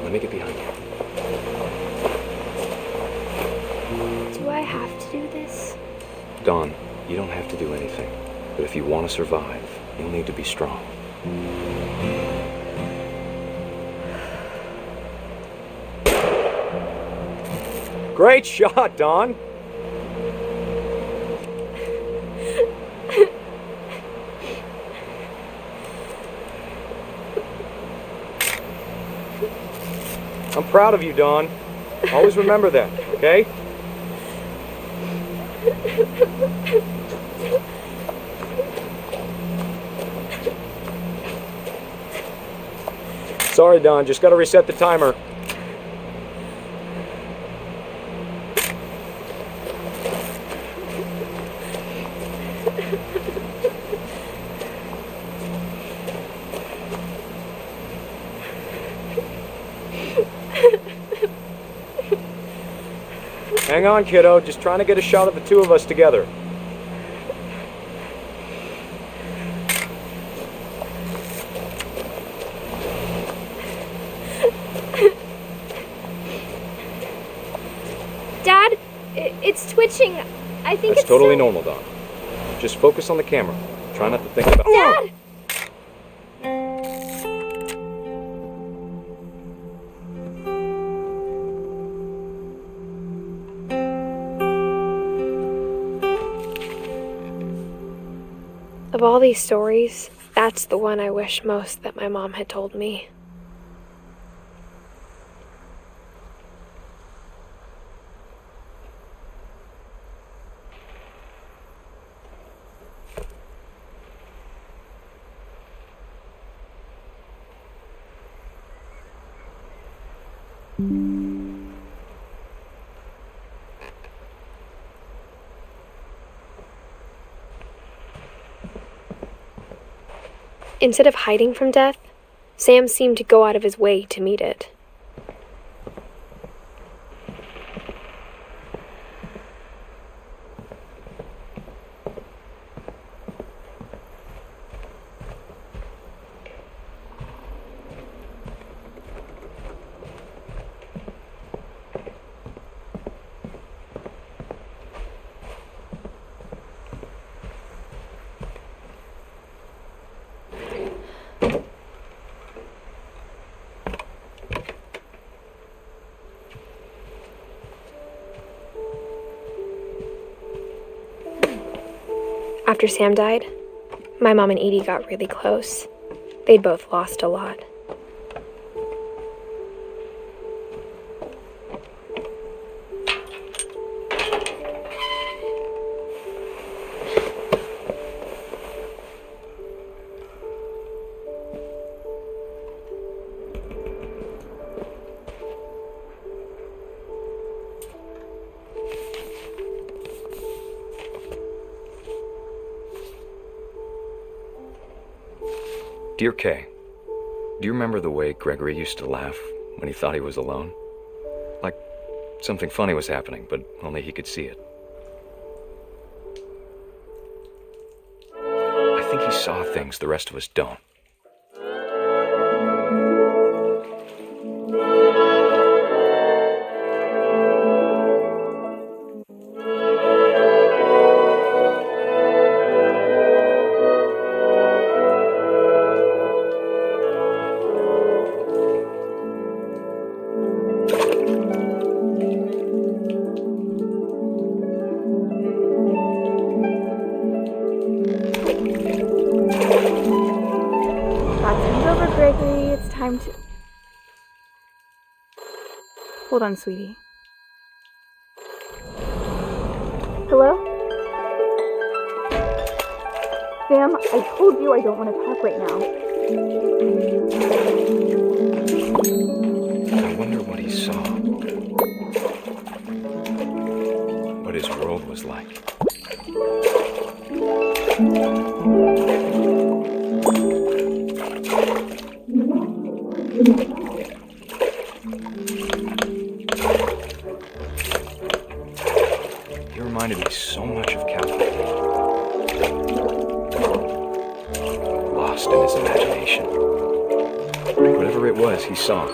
Let me get behind you. Do I have to do this? Dawn, you don't have to do anything. But if you want to survive, you'll need to be strong. Great shot, Dawn! I'm proud of you, Dawn. Always remember that, okay? Sorry, Dawn, just gotta reset the timer. Hang on, kiddo. Just trying to get a shot of the two of us together. Dad, it's twitching. I think That's it's totally still... normal, Don. Just focus on the camera. Try not to think about... Dad! Of all these stories, that's the one I wish most that my mom had told me. Instead of hiding from death, Sam seemed to go out of his way to meet it. After Sam died, my mom and Edie got really close. They'd both lost a lot. Dear Kay, do you remember the way Gregory used to laugh when he thought he was alone? Like something funny was happening, but only he could see it. I think he saw things the rest of us don't. Gregory, it's time to... Hold on, sweetie. Hello? Sam, I told you I don't want to talk right now. I wonder what he saw. What his world was like. He reminded me so much of Calvin. Lost in his imagination. Whatever it was, he saw.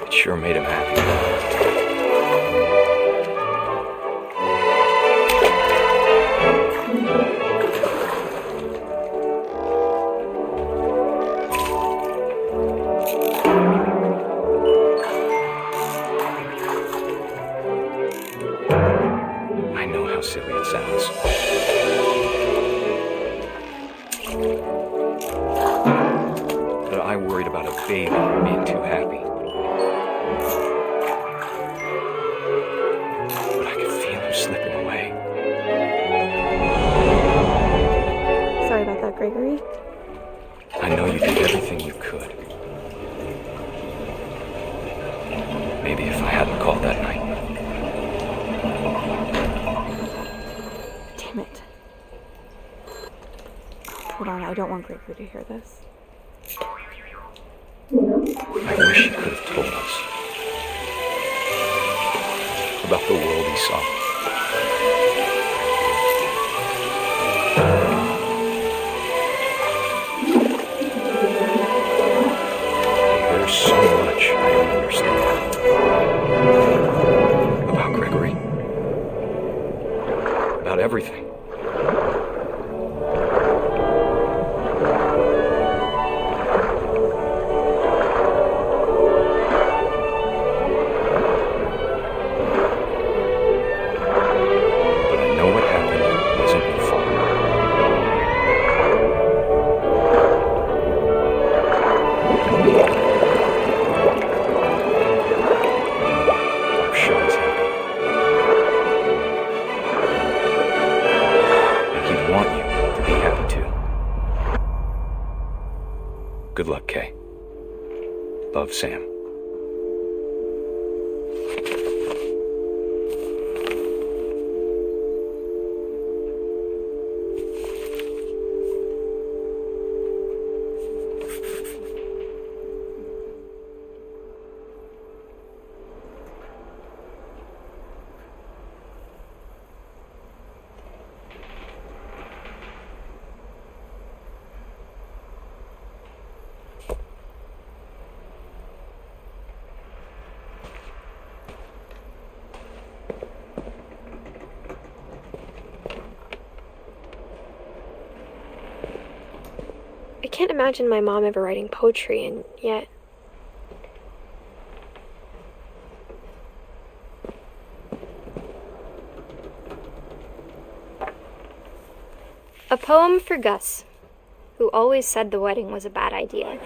It sure made him happy. I know how silly it sounds. But I worried about a baby being too happy. But I could feel him slipping away. Sorry about that, Gregory. I know you did everything you could. Maybe if I hadn't called that night. Damn it. Hold on, I don't want Gregory to hear this. I wish he could have told us about the world he saw. There's so much I don't understand about Gregory, about everything. Good luck, Kay. Love, Sam. can't imagine my mom ever writing poetry, and yet... A poem for Gus, who always said the wedding was a bad idea.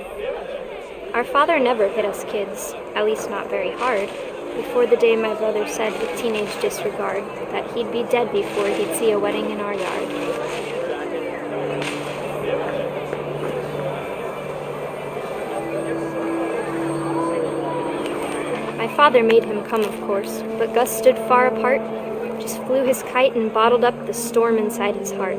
Our father never hit us kids, at least not very hard, before the day my brother said with teenage disregard that he'd be dead before he'd see a wedding in our yard. My father made him come, of course, but Gus stood far apart, just flew his kite and bottled up the storm inside his heart.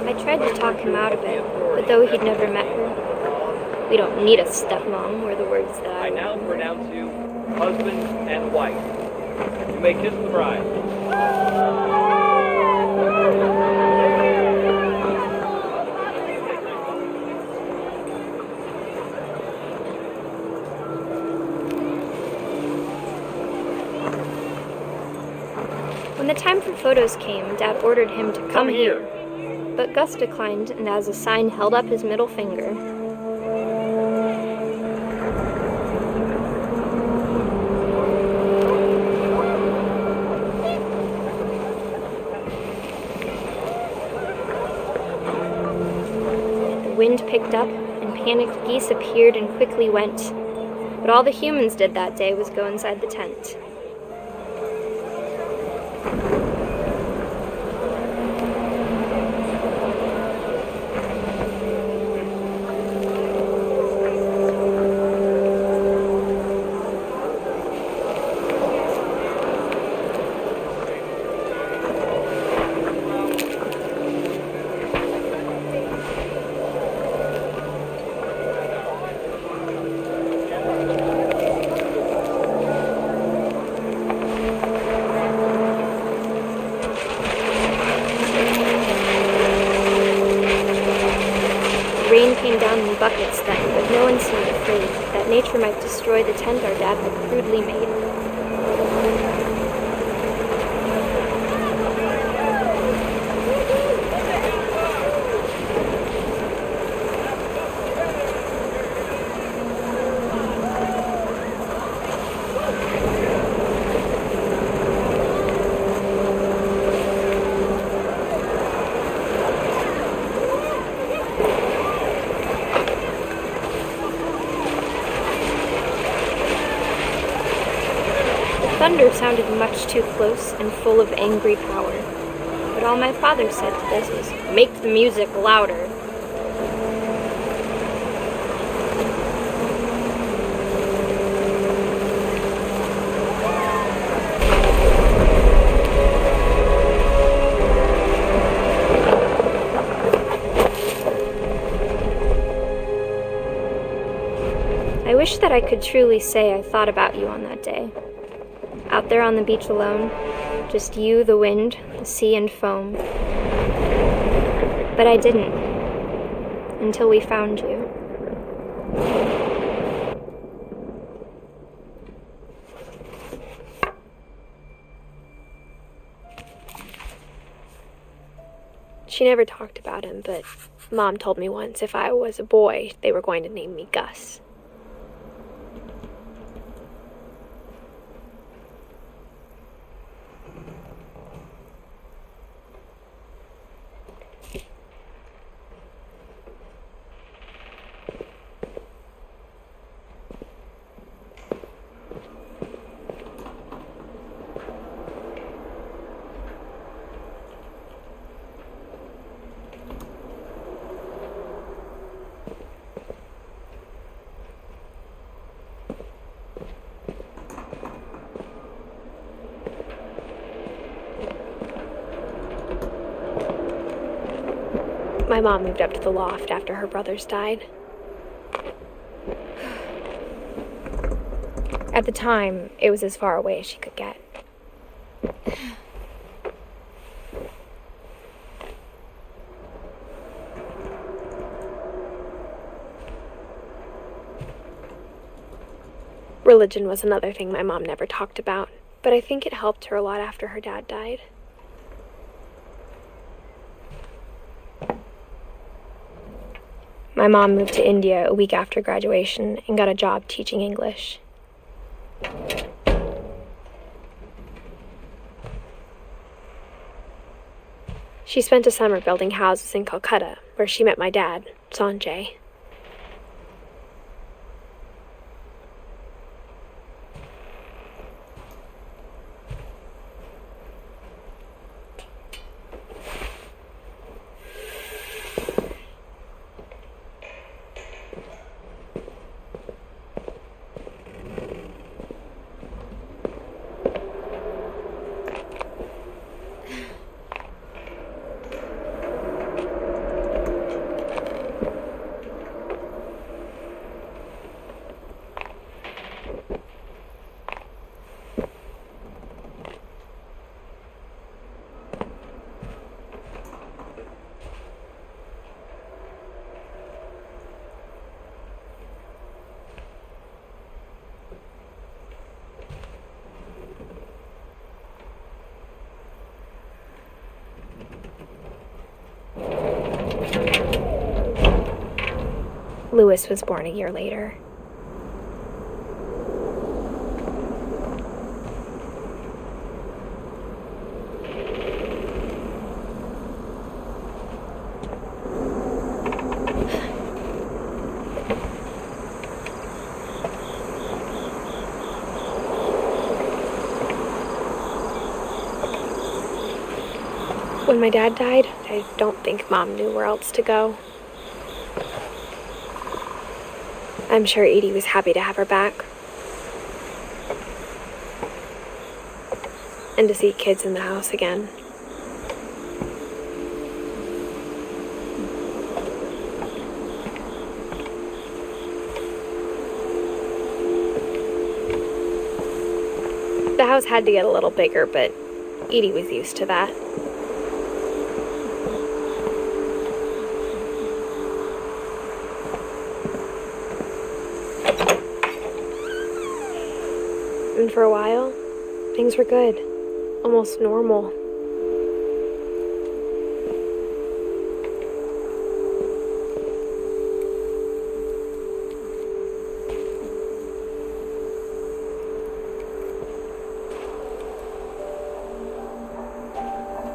I tried to talk him out of it, but though he'd never met her, "We don't need a stepmom," were the words that I now pronounce you husband and wife. You may kiss the bride. When the time for photos came, Dad ordered him to come here. But Gus declined, and as a sign held up his middle finger. The wind picked up, and panicked geese appeared and quickly went. But all the humans did that day was go inside the tent. Rain came down in buckets then, but no one seemed afraid that nature might destroy the tent our dad had crudely made. Thunder sounded much too close and full of angry power, but all my father said to this was, "Make the music louder." I wish that I could truly say I thought about you on that day. Out there on the beach alone, just you, the wind, the sea, and foam. But I didn't, until we found you. She never talked about him, but Mom told me once if I was a boy, they were going to name me Gus. My mom moved up to the loft after her brothers died. At the time, it was as far away as she could get. Religion was another thing my mom never talked about, but I think it helped her a lot after her dad died. My mom moved to India a week after graduation and got a job teaching English. She spent a summer building houses in Calcutta, where she met my dad, Sanjay. Louis was born a year later. When my dad died, I don't think Mom knew where else to go. I'm sure Edie was happy to have her back. And to see kids in the house again. The house had to get a little bigger, but Edie was used to that. And for a while, things were good, almost normal.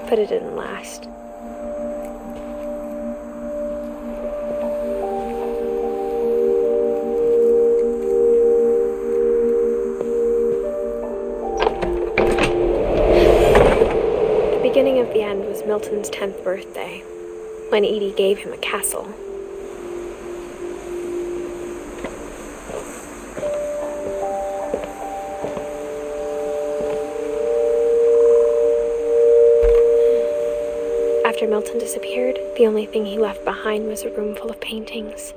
But it didn't last. The beginning of the end was Milton's 10th birthday, when Edie gave him a castle. After Milton disappeared, the only thing he left behind was a room full of paintings.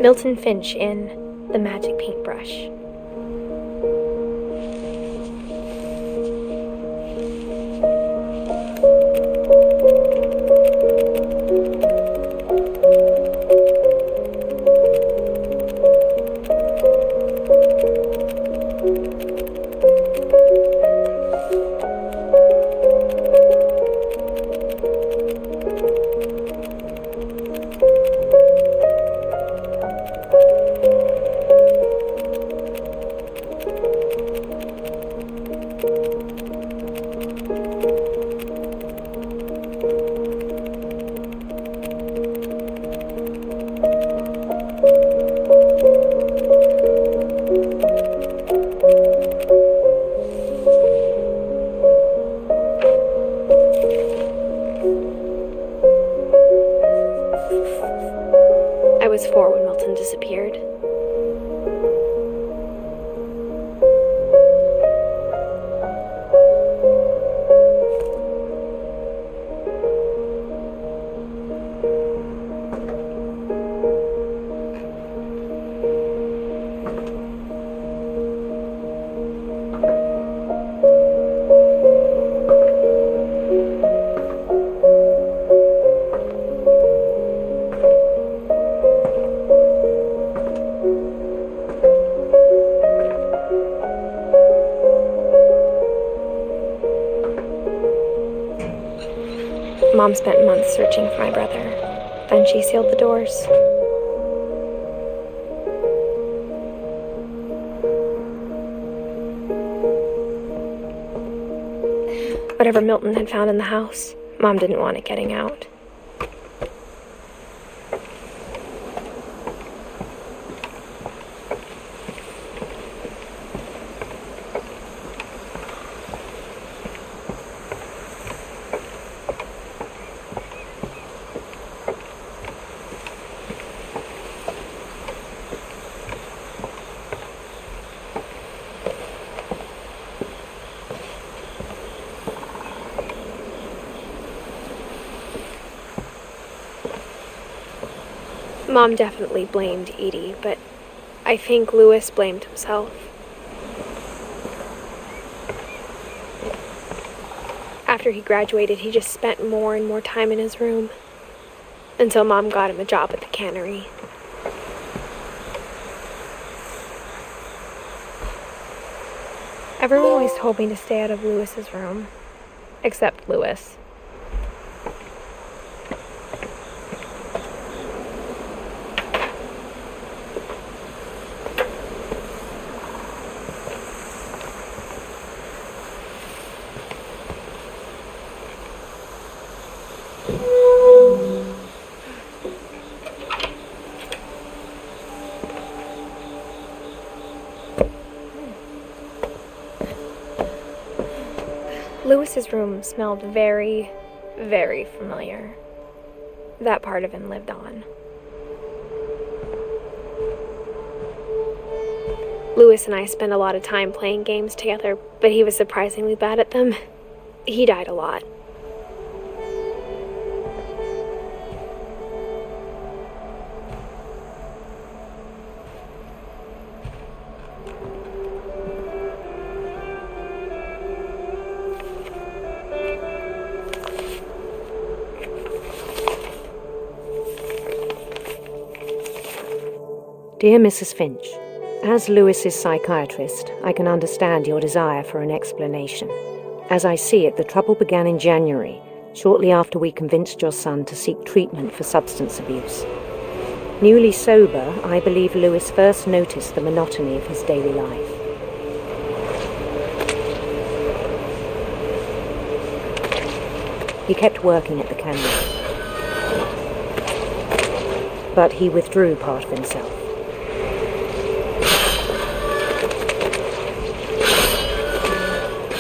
Milton Finch in The Magic Paintbrush. Mom spent months searching for my brother. Then she sealed the doors. Whatever Milton had found in the house, Mom didn't want it getting out. Mom definitely blamed Edie, but I think Louis blamed himself. After he graduated, he just spent more and more time in his room, until Mom got him a job at the cannery. Everyone always told me to stay out of Louis's room, except Louis. Louis's room smelled very, very familiar. That part of him lived on. Louis and I spent a lot of time playing games together, but he was surprisingly bad at them. He died a lot. Dear Mrs. Finch, as Louis's psychiatrist, I can understand your desire for an explanation. As I see it, the trouble began in January, shortly after we convinced your son to seek treatment for substance abuse. Newly sober, I believe Louis first noticed the monotony of his daily life. He kept working at the cannery, but he withdrew part of himself.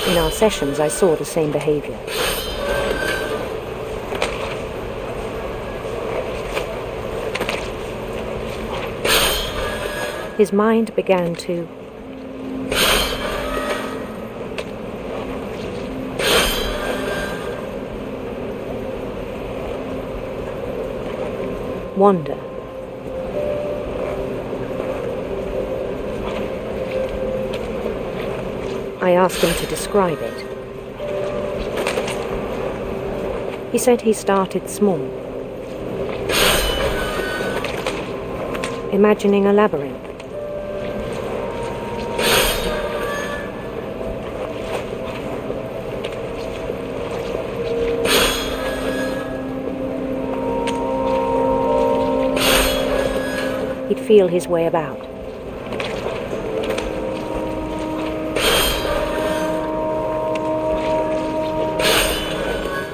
In our sessions, I saw the same behavior. His mind began to wander. I asked him to describe it. He said he started small, imagining a labyrinth. He'd feel his way about.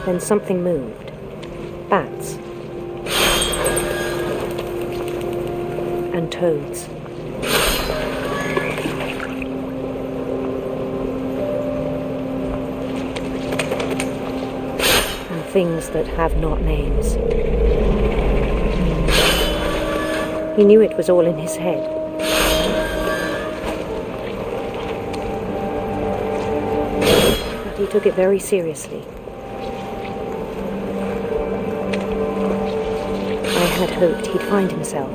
Then something moved. Bats. And toads. And things that have not names. He knew it was all in his head. But he took it very seriously. I had hoped he'd find himself.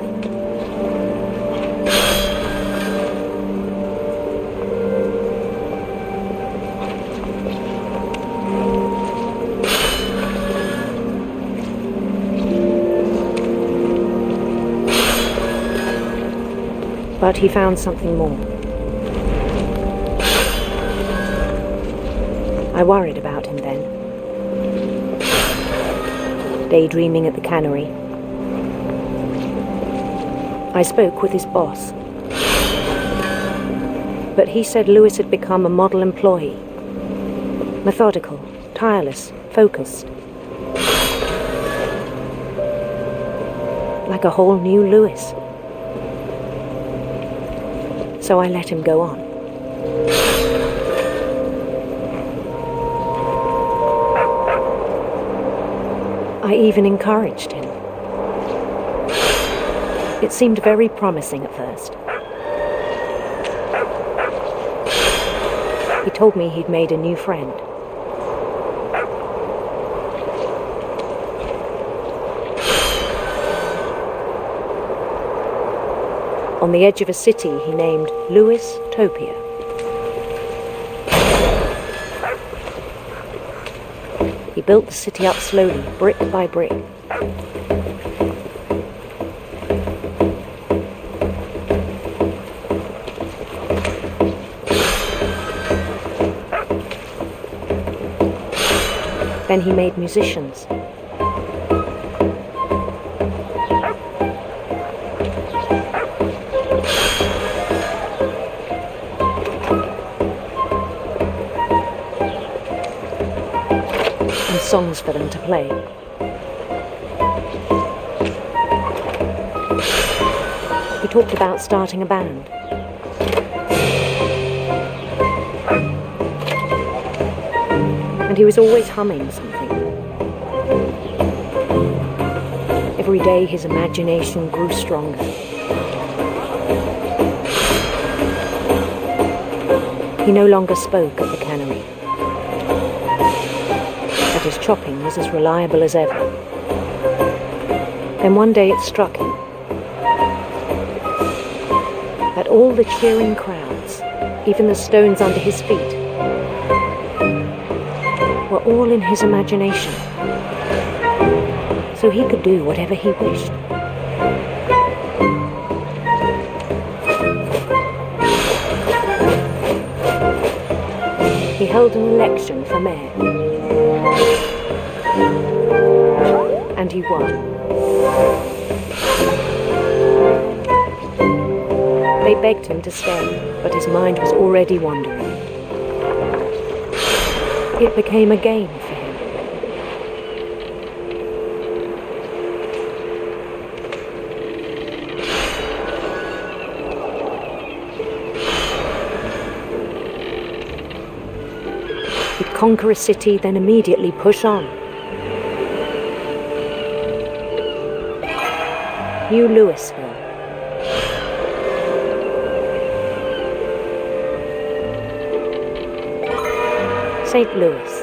But he found something more. I worried about him then. daydreaming at the cannery. I spoke with his boss, but he said Lewis had become a model employee. Methodical, tireless, focused. Like a whole new Lewis. So I let him go on. I even encouraged him. It seemed very promising at first. He told me he'd made a new friend. On the edge of a city he named Lewis Topia. He built the city up slowly, brick by brick. Then he made musicians. And songs for them to play. He talked about starting a band. And he was always humming something. Every day his imagination grew stronger. He no longer spoke at the cannery, but his chopping was as reliable as ever. Then one day it struck him that all the cheering crowds, even the stones under his feet, were all in his imagination, so he could do whatever he wished. He held an election for mayor, and he won. They begged him to stay, but his mind was already wandering. It became a game for him. He'd conquer a city, then immediately push on. New Louisville. St. Louis.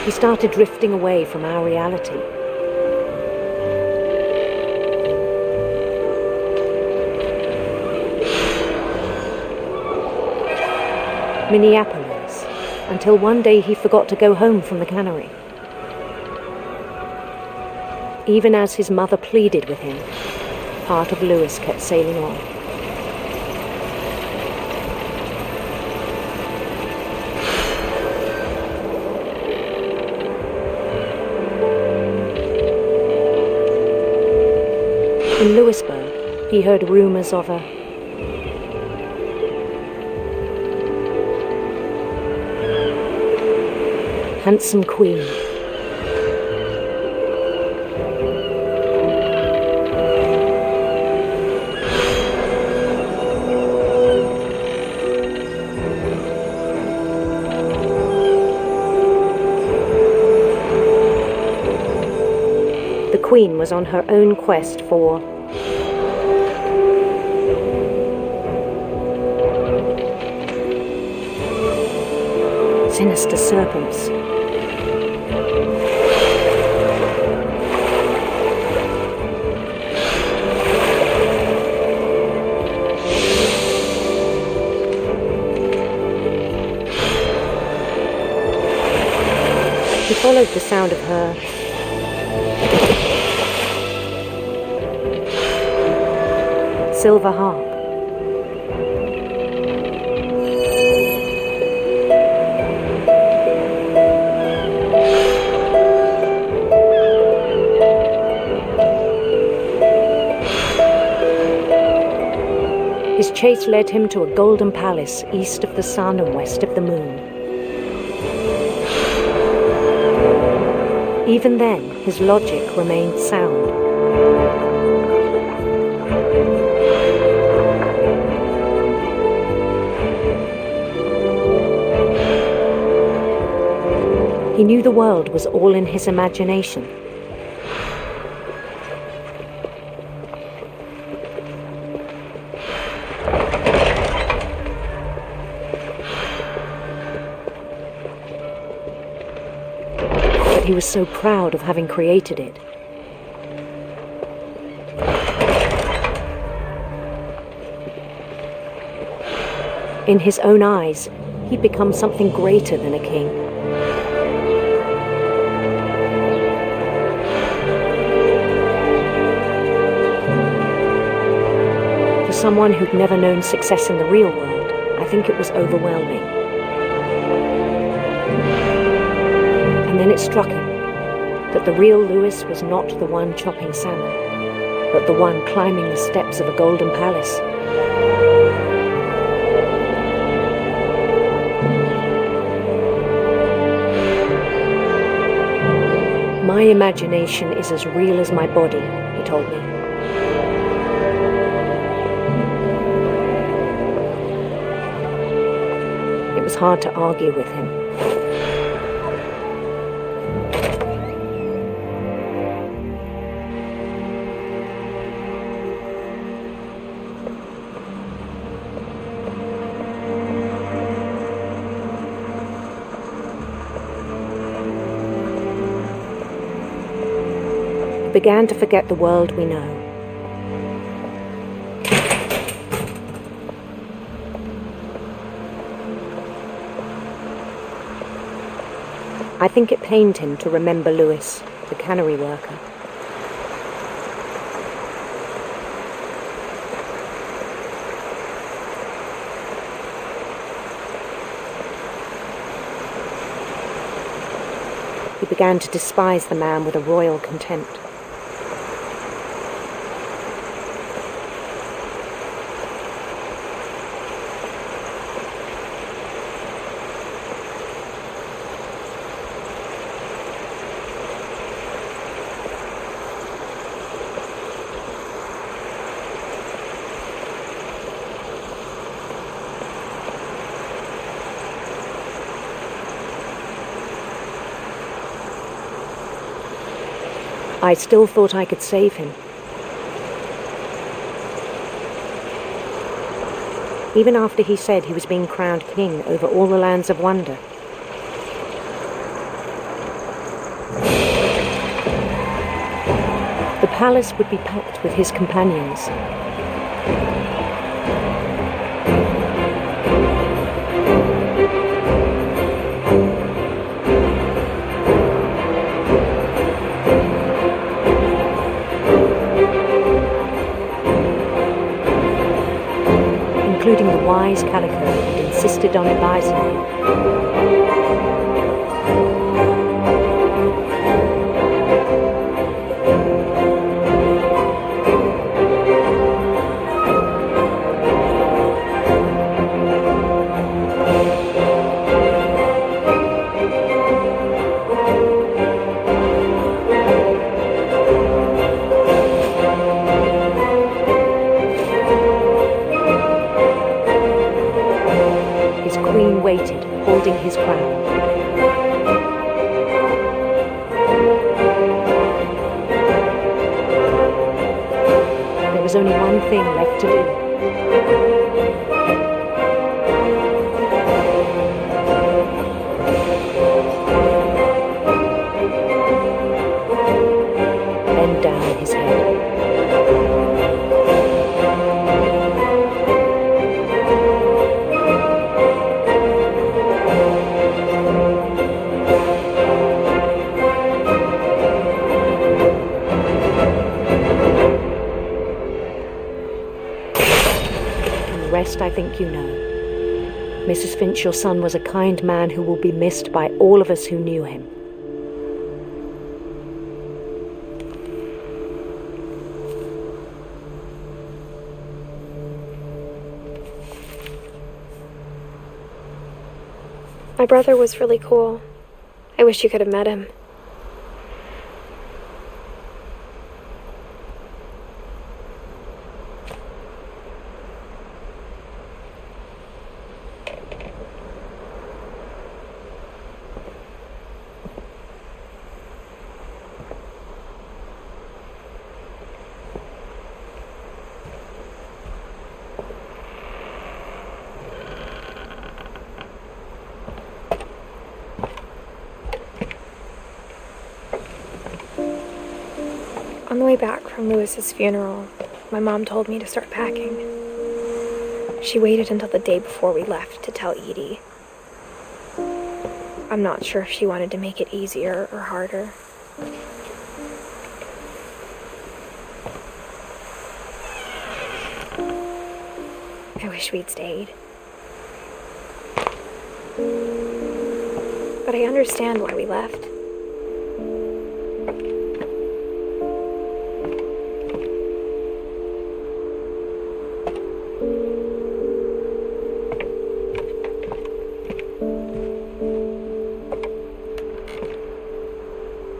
He started drifting away from our reality. Minneapolis, until one day he forgot to go home from the cannery. Even as his mother pleaded with him, part of Lewis kept sailing on. In Lewisburg, he heard rumors of a handsome queen. The queen was on her own quest for sinister serpents. He followed the sound of her silver harp. chase led him to a golden palace east of the sun and west of the moon. Even then, his logic remained sound. He knew the world was all in his imagination. But he was so proud of having created it. In his own eyes, he'd become something greater than a king. For someone who'd never known success in the real world, I think it was overwhelming. And then it struck him that the real Lewis was not the one chopping salmon, but the one climbing the steps of a golden palace. My imagination is as real as my body, he told me. It was hard to argue with him. We began to forget the world we know. I think it pained him to remember Lewis, the cannery worker. He began to despise the man with a royal contempt. I still thought I could save him. Even after he said he was being crowned king over all the lands of wonder. The palace would be packed with his companions. Including the wise Calico who insisted on advising me. Waited, holding his crown. There was only one thing left to do. Bend down his head. I think you know. Mrs. Finch, your son was a kind man who will be missed by all of us who knew him. My brother was really cool. I wish you could have met him. On the way back from Lewis's funeral, my mom told me to start packing. She waited until the day before we left to tell Edie. I'm not sure if she wanted to make it easier or harder. I wish we'd stayed. But I understand why we left.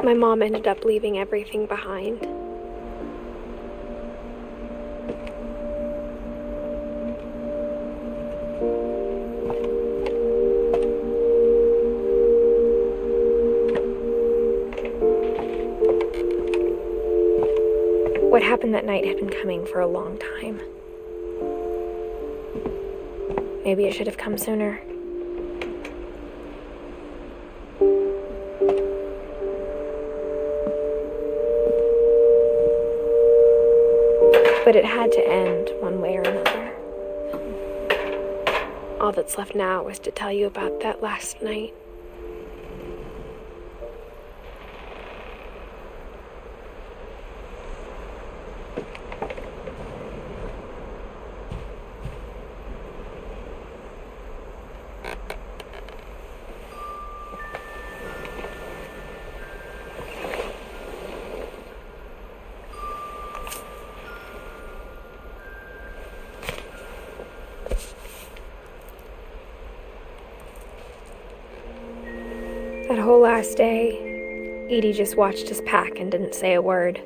My mom ended up leaving everything behind. What happened that night had been coming for a long time. Maybe it should have come sooner. But it had to end one way or another. All that's left now is to tell you about that last night. That whole last day, Edie just watched us pack and didn't say a word.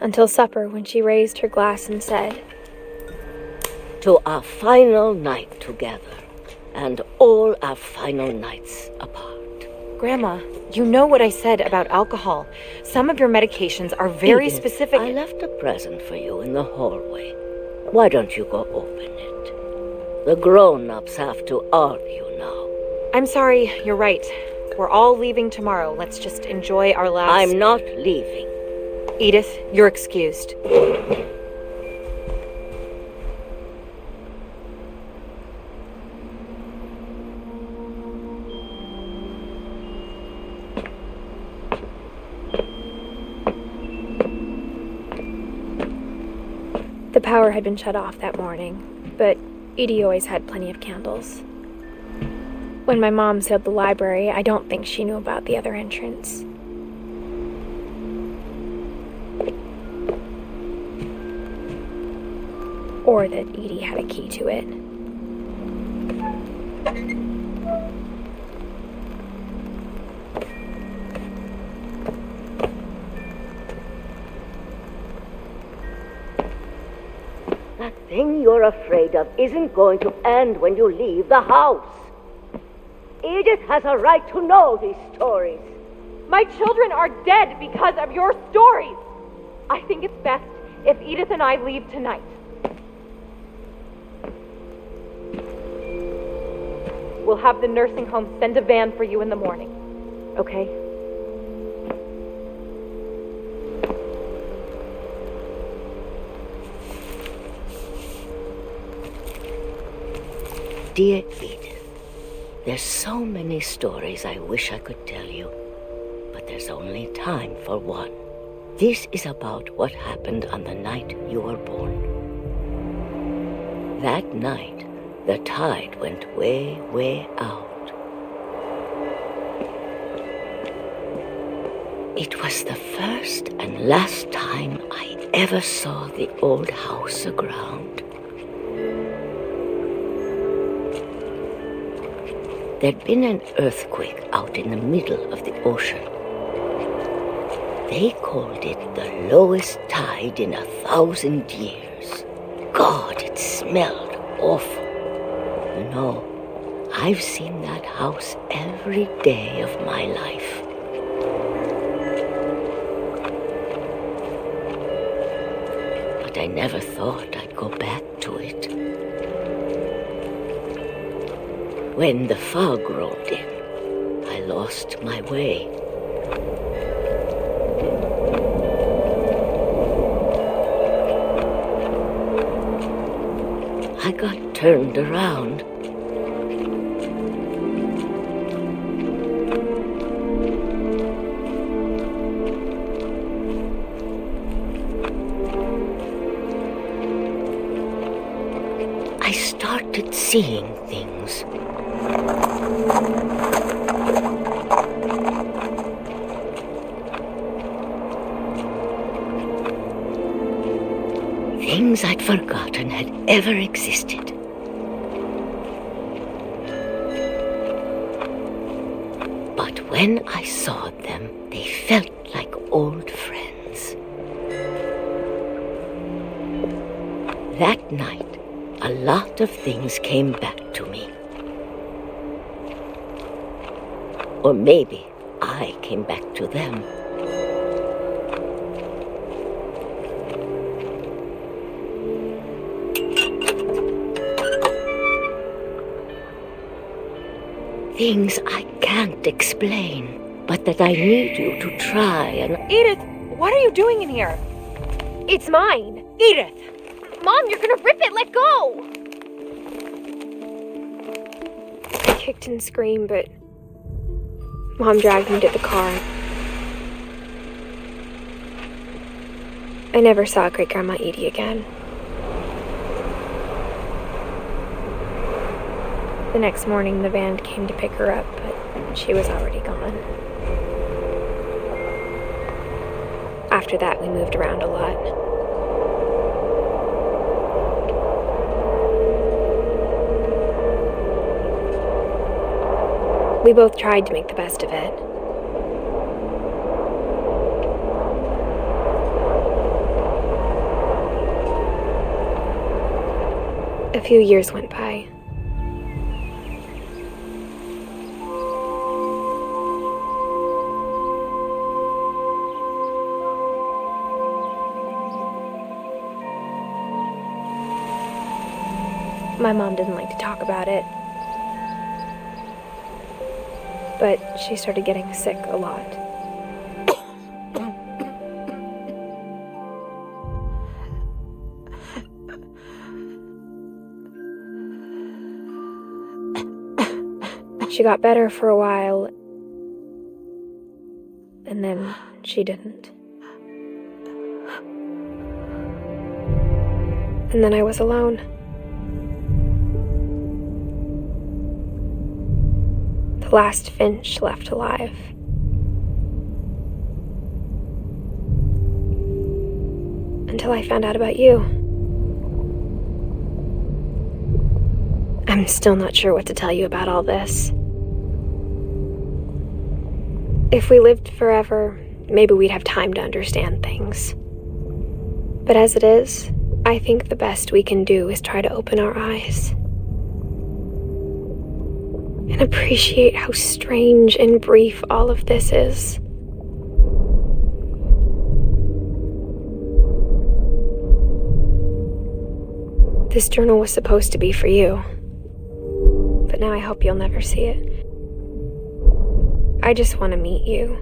Until supper, when she raised her glass and said, "To our final night together, and all our final nights apart." Grandma, you know what I said about alcohol. Some of your medications are very Edith, specific. I left a present for you in the hallway. Why don't you go open it? The grown-ups have to argue now. I'm sorry, you're right. We're all leaving tomorrow. Let's just enjoy our last... I'm not leaving. Edith, you're excused. The power had been shut off that morning, but Edie always had plenty of candles. When my mom sealed the library, I don't think she knew about the other entrance. Or that Edie had a key to it. That thing you're afraid of isn't going to end when you leave the house. Edith has a right to know these stories. My children are dead because of your stories. I think it's best if Edith and I leave tonight. We'll have the nursing home send a van for you in the morning, okay? Dear Edith, there's so many stories I wish I could tell you, but there's only time for one. This is about what happened on the night you were born. That night, the tide went way, way out. It was the first and last time I ever saw the old house aground. there'd been an earthquake out in the middle of the ocean. They called it the lowest tide in 1,000 years. God, it smelled awful. You know, I've seen that house every day of my life. But I never thought I'd go back to it. When the fog rolled in, I lost my way. I got turned around. I started seeing things. Things I'd forgotten had ever existed. But when I saw them, they felt like old friends. That night, a lot of things came back to me. Or maybe I came back to them. Things I can't explain, but that I need you to try and... Edith, what are you doing in here? It's mine. Edith! Mom, you're gonna rip it! Let go! I kicked and screamed, but Mom dragged me to the car. I never saw Great-Grandma Edie again. The next morning, the band came to pick her up, but she was already gone. After that, we moved around a lot. We both tried to make the best of it. A few years went by. My mom didn't like to talk about it, but she started getting sick a lot. She got better for a while, and then she didn't. And then I was alone. The last Finch left alive. Until I found out about you. I'm still not sure what to tell you about all this. If we lived forever, maybe we'd have time to understand things. But as it is, I think the best we can do is try to open our eyes. And appreciate how strange and brief all of this is. This journal was supposed to be for you, but now I hope you'll never see it. I just want to meet you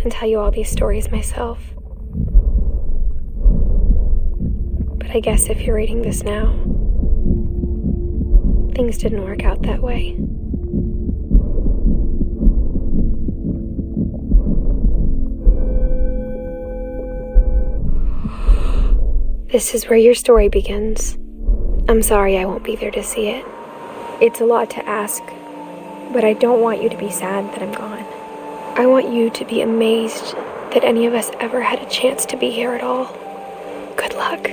and tell you all these stories myself. But I guess if you're reading this now, things didn't work out that way. This is where your story begins. I'm sorry I won't be there to see it. It's a lot to ask, but I don't want you to be sad that I'm gone. I want you to be amazed that any of us ever had a chance to be here at all. Good luck.